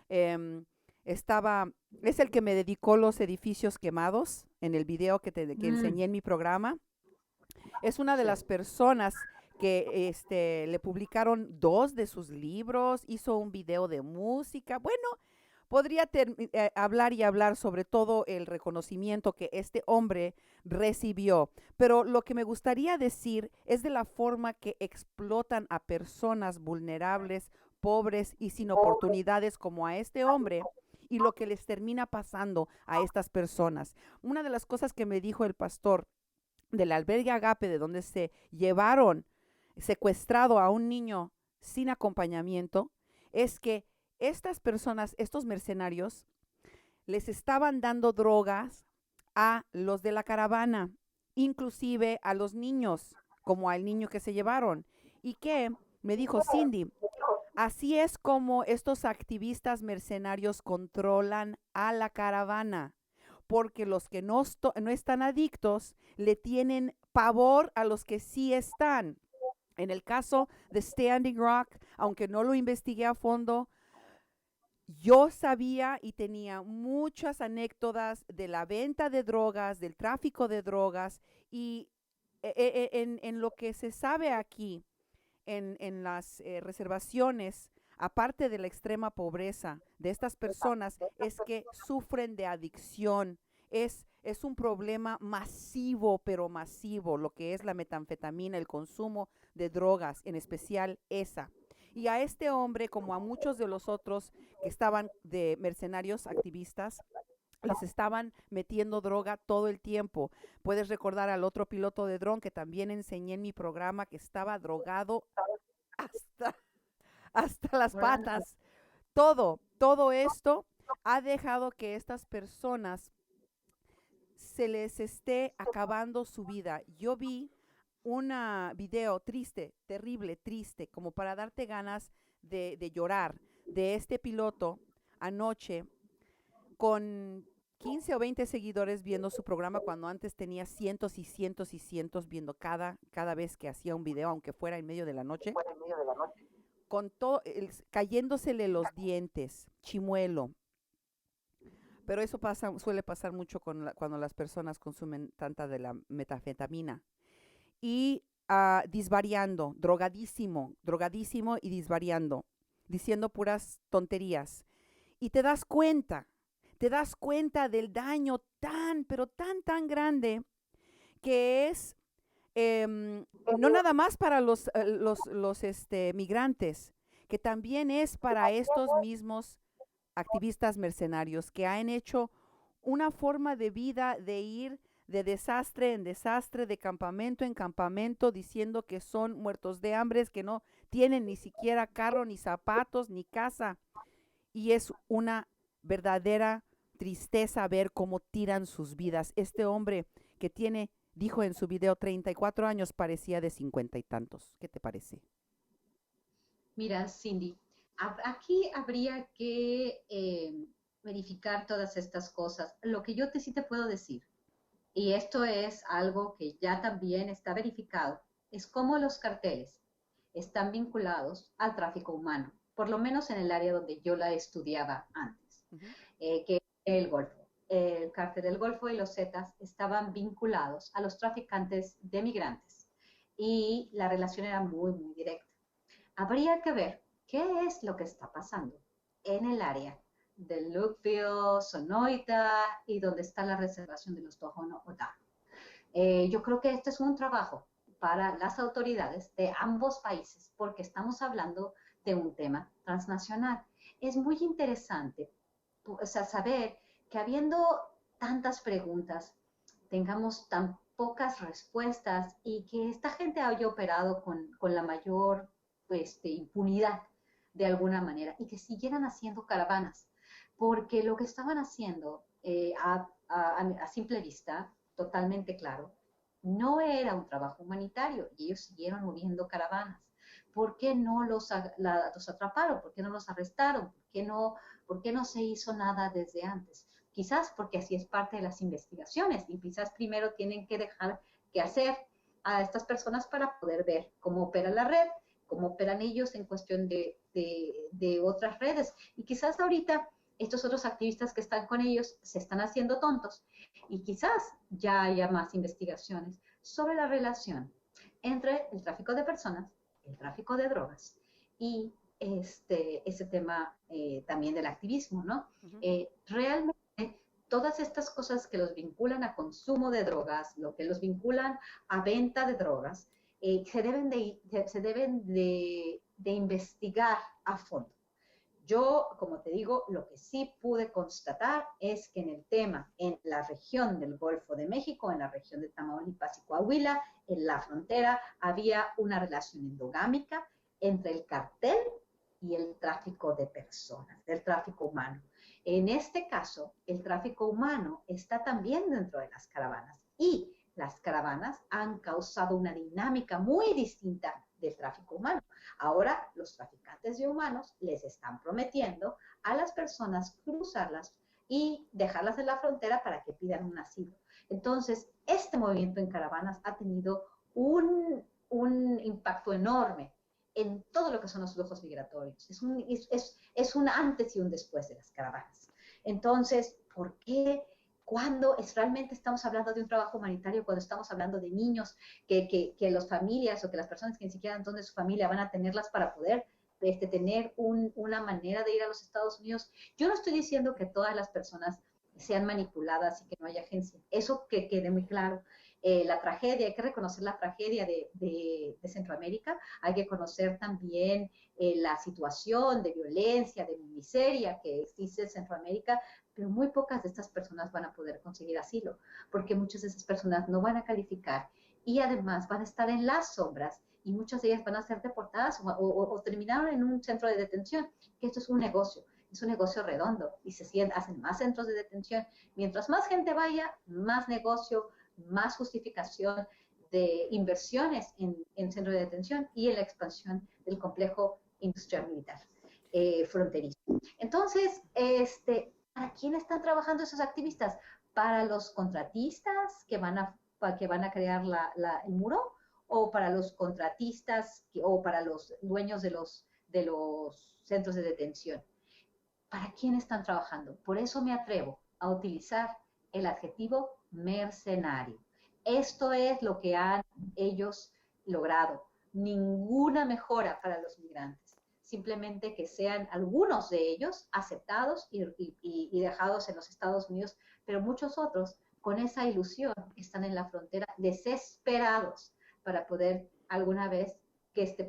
Es el que me dedicó los edificios quemados en el video que enseñé en mi programa. Es una de las personas que le publicaron 2 de sus libros, hizo un video de música. Bueno, podría hablar y hablar sobre todo el reconocimiento que este hombre recibió, pero lo que me gustaría decir es de la forma que explotan a personas vulnerables, pobres y sin oportunidades como a este hombre y lo que les termina pasando a estas personas. Una de las cosas que me dijo el pastor del albergue Agape, de donde se llevaron secuestrado a un niño sin acompañamiento, es que estas personas, estos mercenarios, les estaban dando drogas a los de la caravana, inclusive a los niños, como al niño que se llevaron. Y que me dijo Cindy, así es como estos activistas mercenarios controlan a la caravana, porque los que no están adictos le tienen pavor a los que sí están. En el caso de Standing Rock, aunque no lo investigué a fondo, yo sabía y tenía muchas anécdotas de la venta de drogas, del tráfico de drogas y en lo que se sabe aquí, en las reservaciones, aparte de la extrema pobreza de estas personas, es que sufren de adicción. Es un problema masivo, pero masivo, lo que es la metanfetamina, el consumo de drogas, en especial esa. Y a este hombre, como a muchos de los otros que estaban de mercenarios activistas, les estaban metiendo droga todo el tiempo. Puedes recordar al otro piloto de dron que también enseñé en mi programa que estaba drogado hasta, hasta las patas. Todo esto ha dejado que estas personas se les esté acabando su vida. Yo vi un video triste, terrible, triste, como para darte ganas de llorar, de este piloto anoche con 15 o 20 seguidores viendo su programa cuando antes tenía cientos y cientos y cientos viendo cada vez que hacía un video, aunque fuera en medio de la noche, con todo, cayéndosele los dientes, chimuelo. Pero eso suele pasar mucho cuando las personas consumen tanta de la metanfetamina. Y disvariando, drogadísimo y disvariando, diciendo puras tonterías. Y te das cuenta del daño pero tan grande que es no nada más para los migrantes, que también es para estos mismos activistas mercenarios que han hecho una forma de vida de ir de desastre en desastre, de campamento en campamento, diciendo que son muertos de hambre, que no tienen ni siquiera carro, ni zapatos, ni casa. Y es una verdadera tristeza ver cómo tiran sus vidas. Este hombre que tiene, dijo en su video, 34 años, parecía de 50 y tantos. ¿Qué te parece? Mira, Cindy, aquí habría que verificar todas estas cosas. Lo que yo sí te puedo decir, y esto es algo que ya también está verificado, es cómo los carteles están vinculados al tráfico humano, por lo menos en el área donde yo la estudiaba antes, Ujú. que es el Golfo. El cártel del Golfo y los Zetas estaban vinculados a los traficantes de migrantes y la relación era muy, muy directa. Habría que ver qué es lo que está pasando en el área de Lukeville, Sonoita y donde está la reservación de los Tohono O'odham. Yo creo que este es un trabajo para las autoridades de ambos países porque estamos hablando de un tema transnacional. Es muy interesante, o sea, saber que habiendo tantas preguntas, tengamos tan pocas respuestas y que esta gente haya operado con la mayor impunidad de alguna manera y que siguieran haciendo caravanas, porque lo que estaban haciendo a simple vista, totalmente claro, no era un trabajo humanitario y ellos siguieron moviendo caravanas. ¿Por qué no los atraparon? ¿Por qué no los arrestaron? ¿Por qué no se hizo nada desde antes? Quizás porque así es parte de las investigaciones y quizás primero tienen que dejar que hacer a estas personas para poder ver cómo opera la red, cómo operan ellos en cuestión de otras redes. Y quizás ahorita estos otros activistas que están con ellos se están haciendo tontos y quizás ya haya más investigaciones sobre la relación entre el tráfico de personas, el tráfico de drogas y ese tema también del activismo, ¿no? Ujú. Realmente todas estas cosas que los vinculan a consumo de drogas, lo que los vinculan a venta de drogas, se deben de investigar a fondo. Yo, como te digo, lo que sí pude constatar es que en el tema, en la región del Golfo de México, en la región de Tamaulipas y Coahuila, en la frontera, había una relación endogámica entre el cartel y el tráfico de personas, del tráfico humano. En este caso, el tráfico humano está también dentro de las caravanas y las caravanas han causado una dinámica muy distinta del tráfico humano. Ahora los traficantes de humanos les están prometiendo a las personas cruzarlas y dejarlas en la frontera para que pidan un asilo. Entonces, este movimiento en caravanas ha tenido un impacto enorme en todo lo que son los flujos migratorios. Es un antes y un después de las caravanas. Entonces, ¿por qué? Cuando realmente estamos hablando de un trabajo humanitario, cuando estamos hablando de niños, que las familias o que las personas que ni siquiera son de su familia van a tenerlas para poder tener una manera de ir a los Estados Unidos. Yo no estoy diciendo que todas las personas sean manipuladas y que no haya agencia. Eso que quede muy claro. La tragedia, hay que reconocer la tragedia de Centroamérica, hay que conocer también la situación de violencia, de miseria que existe en Centroamérica, pero muy pocas de estas personas van a poder conseguir asilo, porque muchas de esas personas no van a calificar y además van a estar en las sombras y muchas de ellas van a ser deportadas o terminaron en un centro de detención, que esto es un negocio redondo y hacen más centros de detención. Mientras más gente vaya, más negocio, más justificación de inversiones en centros de detención y en la expansión del complejo industrial militar fronterizo. Entonces, ¿para quién están trabajando esos activistas? ¿Para los contratistas que van a crear el muro? ¿O para los contratistas o para los dueños de los centros de detención? ¿Para quién están trabajando? Por eso me atrevo a utilizar el adjetivo mercenario. Esto es lo que han ellos logrado. Ninguna mejora para los migrantes. Simplemente que sean algunos de ellos aceptados y dejados en los Estados Unidos, pero muchos otros con esa ilusión están en la frontera desesperados para poder alguna vez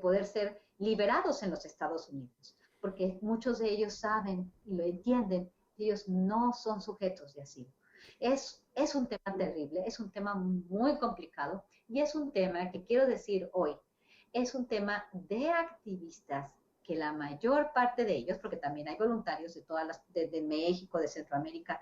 poder ser liberados en los Estados Unidos, porque muchos de ellos saben y lo entienden, ellos no son sujetos de asilo. Es un tema terrible, es un tema muy complicado y es un tema que quiero decir hoy, es un tema de activistas que la mayor parte de ellos, porque también hay voluntarios de todas las, de México, de Centroamérica,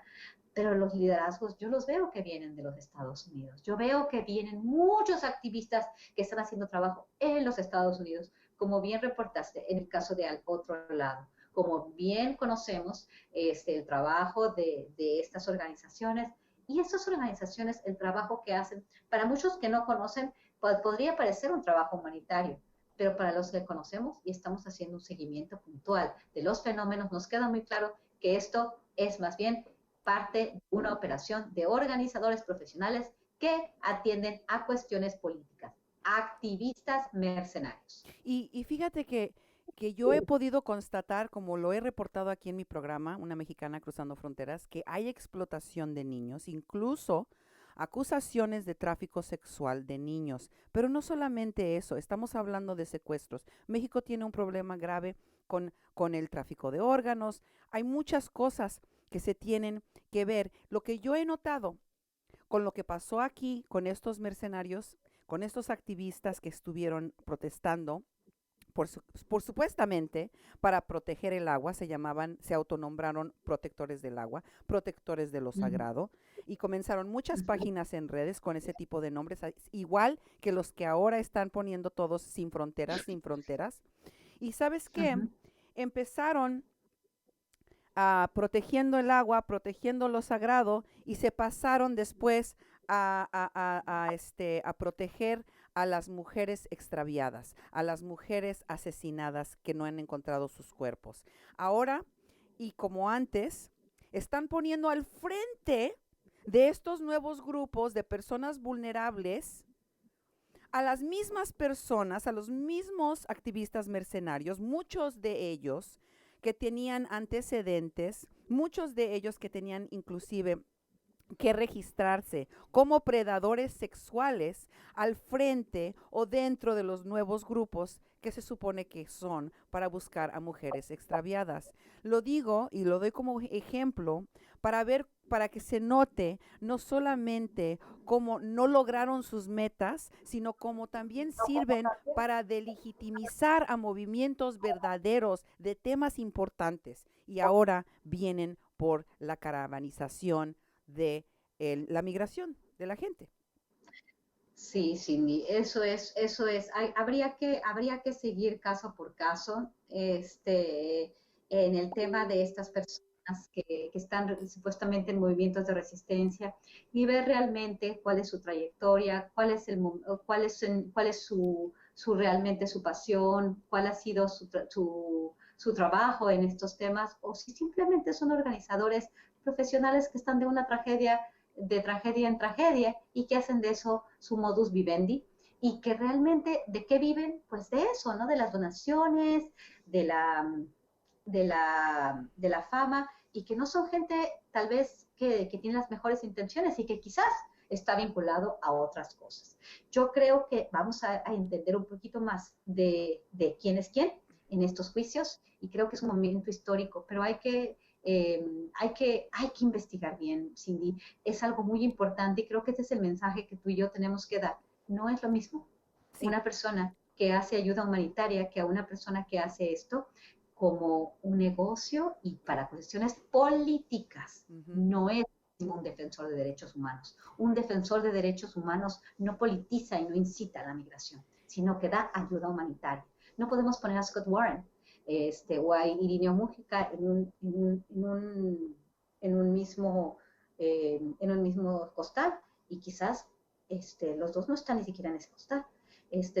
pero los liderazgos yo los veo que vienen de los Estados Unidos. Yo veo que vienen muchos activistas que están haciendo trabajo en los Estados Unidos, como bien reportaste en el caso de al otro lado. Como bien conocemos el trabajo de estas organizaciones y estas organizaciones, el trabajo que hacen, para muchos que no conocen, podría parecer un trabajo humanitario, pero para los que conocemos y estamos haciendo un seguimiento puntual de los fenómenos, nos queda muy claro que esto es más bien parte de una operación de organizadores profesionales que atienden a cuestiones políticas, activistas mercenarios. Y fíjate que yo he podido constatar, como lo he reportado aquí en mi programa, Una Mexicana Cruzando Fronteras, que hay explotación de niños, incluso acusaciones de tráfico sexual de niños. Pero no solamente eso, estamos hablando de secuestros. México tiene un problema grave con el tráfico de órganos. Hay muchas cosas que se tienen que ver. Lo que yo he notado con lo que pasó aquí, con estos mercenarios, con estos activistas que estuvieron protestando, por supuestamente para proteger el agua, se autonombraron protectores del agua, protectores de lo sagrado, y comenzaron muchas páginas en redes con ese tipo de nombres, igual que los que ahora están poniendo todos sin fronteras, sin fronteras. Y ¿sabes qué? Empezaron protegiendo el agua, protegiendo lo sagrado, y se pasaron después a proteger a las mujeres extraviadas, a las mujeres asesinadas que no han encontrado sus cuerpos. Ahora, y como antes, están poniendo al frente de estos nuevos grupos de personas vulnerables a las mismas personas, a los mismos activistas mercenarios, muchos de ellos que tenían antecedentes, muchos de ellos que tenían inclusive que registrarse como predadores sexuales al frente o dentro de los nuevos grupos que se supone que son para buscar a mujeres extraviadas. Lo digo y lo doy como ejemplo para ver, para que se note no solamente cómo no lograron sus metas, sino como también sirven para delegitimizar a movimientos verdaderos de temas importantes. Y ahora vienen por la caravanización de la migración de la gente. Sí, Cindy, eso es. Habría que seguir caso por caso, en el tema de estas personas que están supuestamente en movimientos de resistencia y ver realmente cuál es su trayectoria, cuál es realmente su pasión, cuál ha sido su trabajo en estos temas, o si simplemente son organizadores profesionales que están de tragedia en tragedia y que hacen de eso su modus vivendi y que realmente de qué viven, pues de eso, ¿no? De las donaciones, de de la fama y que no son gente tal vez que tiene las mejores intenciones y que quizás está vinculado a otras cosas. Yo creo que vamos a entender un poquito más de quién es quién en estos juicios y creo que es un momento histórico, pero hay que investigar bien, Cindy. Es algo muy importante y creo que ese es el mensaje que tú y yo tenemos que dar. No es lo mismo Sí. una persona que hace ayuda humanitaria que a una persona que hace esto como un negocio y para cuestiones políticas. No es un defensor de derechos humanos. Un defensor de derechos humanos no politiza y no incita a la migración, sino que da ayuda humanitaria. No podemos poner a Scott Warren o a Irineo Mújica en un mismo costal y quizás los dos no están ni siquiera en ese costal.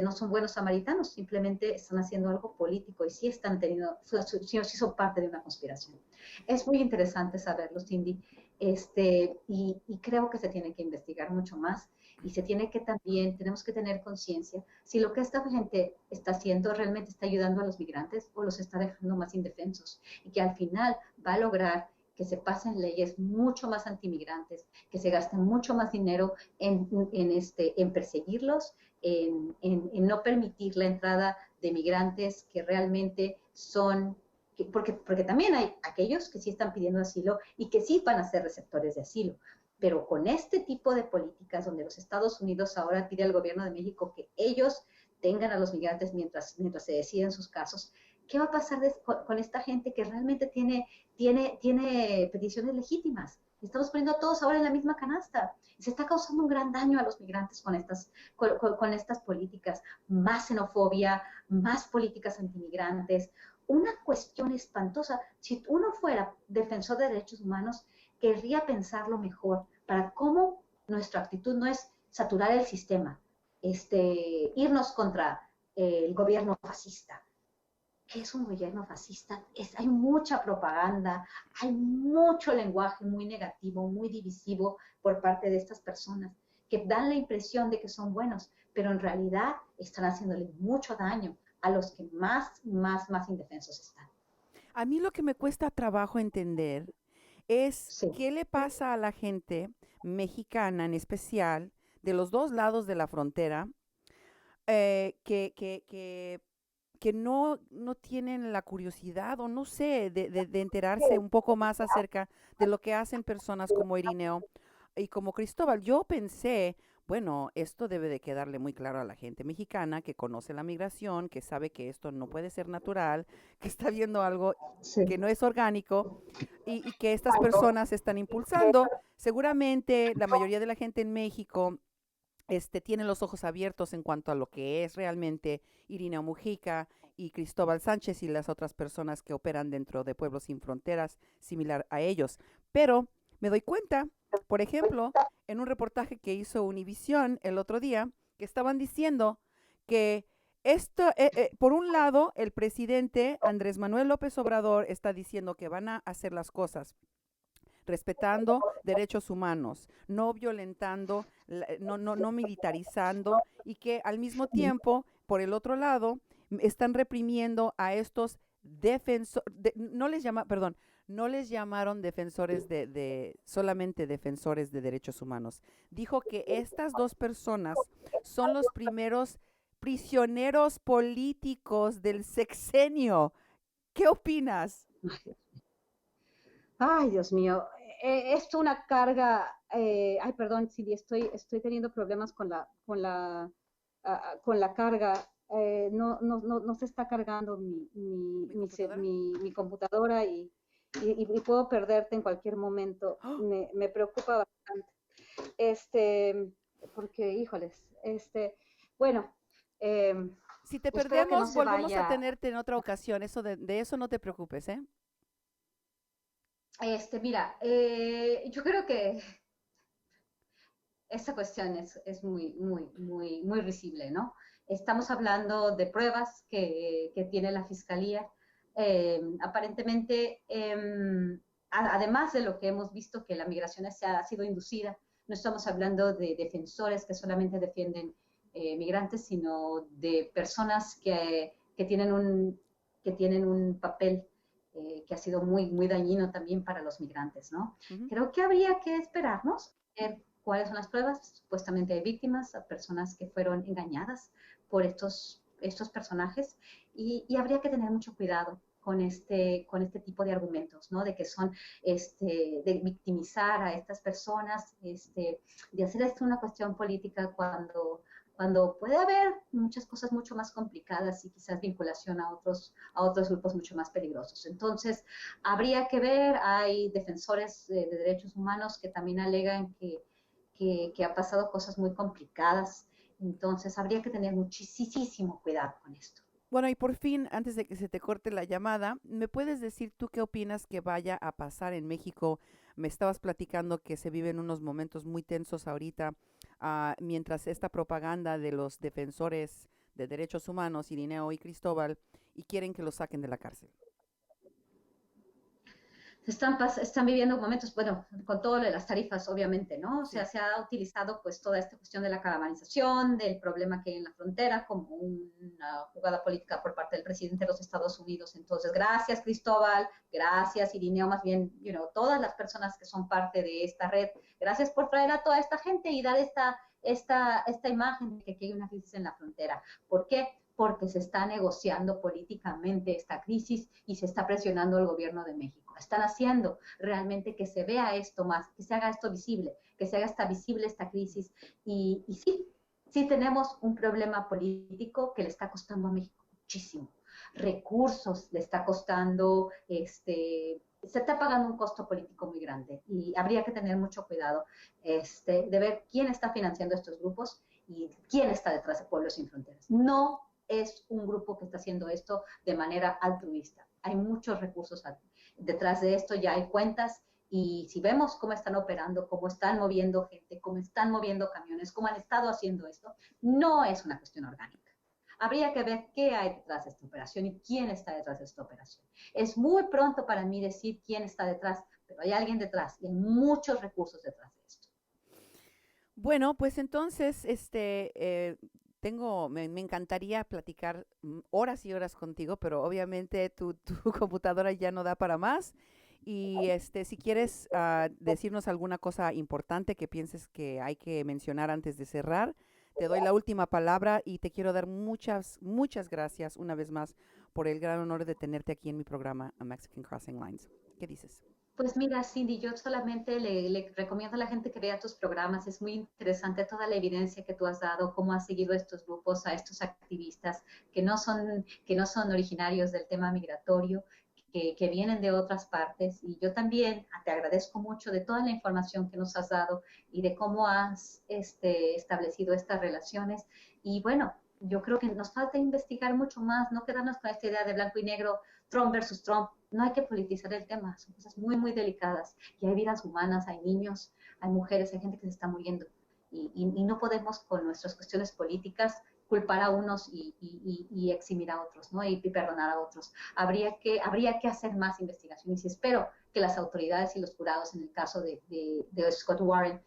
No son buenos samaritanos, simplemente están haciendo algo político y sí están teniendo, sí son parte de una conspiración. Es muy interesante saberlo, Cindy, y creo que se tiene que investigar mucho más y se tiene que también, tenemos que tener conciencia si lo que esta gente está haciendo realmente está ayudando a los migrantes o los está dejando más indefensos y que al final va a lograr que se pasen leyes mucho más antimigrantes, que se gasten mucho más dinero en perseguirlos, en no permitir la entrada de migrantes que realmente son, porque también hay aquellos que sí están pidiendo asilo y que sí van a ser receptores de asilo, Pero con este tipo de políticas, donde los Estados Unidos ahora pide al gobierno de México que ellos tengan a los migrantes mientras se deciden sus casos, ¿qué va a pasar con esta gente que realmente tiene peticiones legítimas? Estamos poniendo a todos ahora en la misma canasta. Se está causando un gran daño a los migrantes con estas políticas. Más xenofobia, más políticas antimigrantes. Una cuestión espantosa. Si uno fuera defensor de derechos humanos, querría pensarlo mejor para cómo nuestra actitud no es saturar el sistema, irnos contra el gobierno fascista. ¿Qué es un gobierno fascista? Hay mucha propaganda, hay mucho lenguaje muy negativo, muy divisivo por parte de estas personas que dan la impresión de que son buenos, pero en realidad están haciéndole mucho daño a los que más indefensos están. A mí lo que me cuesta trabajo entender es Sí. qué le pasa a la gente mexicana en especial de los dos lados de la frontera, que no tienen la curiosidad o no sé, de enterarse un poco más acerca de lo que hacen personas como Irineo y como Cristóbal. Yo pensé, bueno, esto debe de quedarle muy claro a la gente mexicana que conoce la migración, que sabe que esto no puede ser natural, que está viendo algo Sí. que no es orgánico y que estas personas están impulsando. Seguramente la mayoría de la gente en México tiene los ojos abiertos en cuanto a lo que es realmente Irineo Mujica y Cristóbal Sánchez y las otras personas que operan dentro de Pueblos Sin Fronteras, similar a ellos. Pero me doy cuenta, por ejemplo, en un reportaje que hizo Univisión el otro día, que estaban diciendo que por un lado, el presidente Andrés Manuel López Obrador está diciendo que van a hacer las cosas respetando derechos humanos, no violentando, no militarizando y que al mismo tiempo, por el otro lado, están reprimiendo a estos defensores, no les llamaron defensores solamente defensores de derechos humanos. Dijo que estas dos personas son los primeros prisioneros políticos del sexenio. ¿Qué opinas? Ay, Dios mío, es una carga, ay, perdón, Cindy, estoy teniendo problemas con la carga. No se está cargando ¿Mi computadora? mi computadora y puedo perderte en cualquier momento. ¡Oh! Me preocupa bastante. Este, porque, híjoles, bueno, eh, Si te espero que no perdemos, se volvemos a vaya. tenerte en otra ocasión. Eso de eso no te preocupes, ¿eh? Mira, yo creo que esta cuestión es muy risible, ¿no? Estamos hablando de pruebas que tiene la Fiscalía. Aparentemente, además de lo que hemos visto que la migración ha sido inducida, no estamos hablando de defensores que solamente defienden migrantes, sino de personas que tienen un papel que ha sido muy dañino también para los migrantes, ¿no? Ujú. Creo que habría que esperarnos, ver cuáles son las pruebas. Supuestamente hay víctimas, personas que fueron engañadas por estos personajes y habría que tener mucho cuidado con este tipo de argumentos, ¿no? De que son, de victimizar a estas personas, de hacer esto una cuestión política cuando puede haber muchas cosas mucho más complicadas y quizás vinculación a otros grupos mucho más peligrosos. Entonces, habría que ver, hay defensores de derechos humanos que también alegan que ha pasado cosas muy complicadas, entonces habría que tener muchísimo cuidado con esto. Bueno, y por fin, antes de que se te corte la llamada, ¿me puedes decir tú qué opinas que vaya a pasar en México? Me estabas platicando que se viven unos momentos muy tensos ahorita, mientras esta propaganda de los defensores de derechos humanos, Irineo y Cristóbal, y quieren que los saquen de la cárcel. Están viviendo momentos, bueno, con todo lo de las tarifas, obviamente, ¿no? O sea, Sí. se ha utilizado pues toda esta cuestión de la caravanización, del problema que hay en la frontera, como una jugada política por parte del presidente de los Estados Unidos. Entonces, gracias Cristóbal, gracias Irineo, más bien, todas las personas que son parte de esta red, gracias por traer a toda esta gente y dar esta imagen de que aquí hay una crisis en la frontera. ¿Por qué? porque se está negociando políticamente esta crisis y se está presionando al gobierno de México. Están haciendo realmente que se vea esto más, que se haga esto visible, que se haga visible esta crisis. Y sí, sí tenemos un problema político que le está costando a México muchísimo. Recursos le está costando, se está pagando un costo político muy grande y habría que tener mucho cuidado de ver quién está financiando estos grupos y quién está detrás de Pueblos Sin Fronteras. No es un grupo que está haciendo esto de manera altruista. Hay muchos recursos detrás de esto, ya hay cuentas y si vemos cómo están operando, cómo están moviendo gente, cómo están moviendo camiones, cómo han estado haciendo esto, no es una cuestión orgánica. Habría que ver qué hay detrás de esta operación y quién está detrás de esta operación. Es muy pronto para mí decir quién está detrás, pero hay alguien detrás y hay muchos recursos detrás de esto. Bueno, pues entonces, me encantaría platicar horas y horas contigo, pero obviamente tu computadora ya no da para más. Y si quieres decirnos alguna cosa importante que pienses que hay que mencionar antes de cerrar, te doy la última palabra y te quiero dar muchas, muchas gracias una vez más por el gran honor de tenerte aquí en mi programa A Mexican Crossing Lines. ¿Qué dices? Pues mira, Cindy, yo solamente le recomiendo a la gente que vea tus programas. Es muy interesante toda la evidencia que tú has dado, cómo has seguido a estos grupos, a estos activistas que no son originarios del tema migratorio, que vienen de otras partes. Y yo también te agradezco mucho de toda la información que nos has dado y de cómo has establecido estas relaciones. Y bueno, yo creo que nos falta investigar mucho más, no quedarnos con esta idea de blanco y negro, Trump versus Trump. No hay que politizar el tema, son cosas muy, muy delicadas. Y hay vidas humanas, hay niños, hay mujeres, hay gente que se está muriendo. Y no podemos con nuestras cuestiones políticas culpar a unos y eximir a otros, ¿no? Y perdonar a otros. Habría que hacer más investigaciones y espero que las autoridades y los jurados, en el caso de Scott Warren,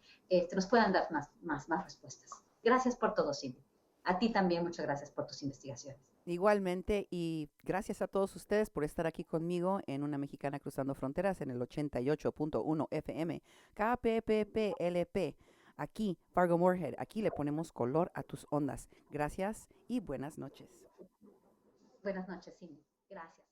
nos puedan dar más respuestas. Gracias por todo, Cindy. A ti también, muchas gracias por tus investigaciones. Igualmente, y gracias a todos ustedes por estar aquí conmigo en Una Mexicana Cruzando Fronteras en el 88.1 FM, KPPPLP, aquí, Fargo Moorhead, aquí le ponemos color a tus ondas. Gracias y buenas noches. Buenas noches, Cindy. Gracias.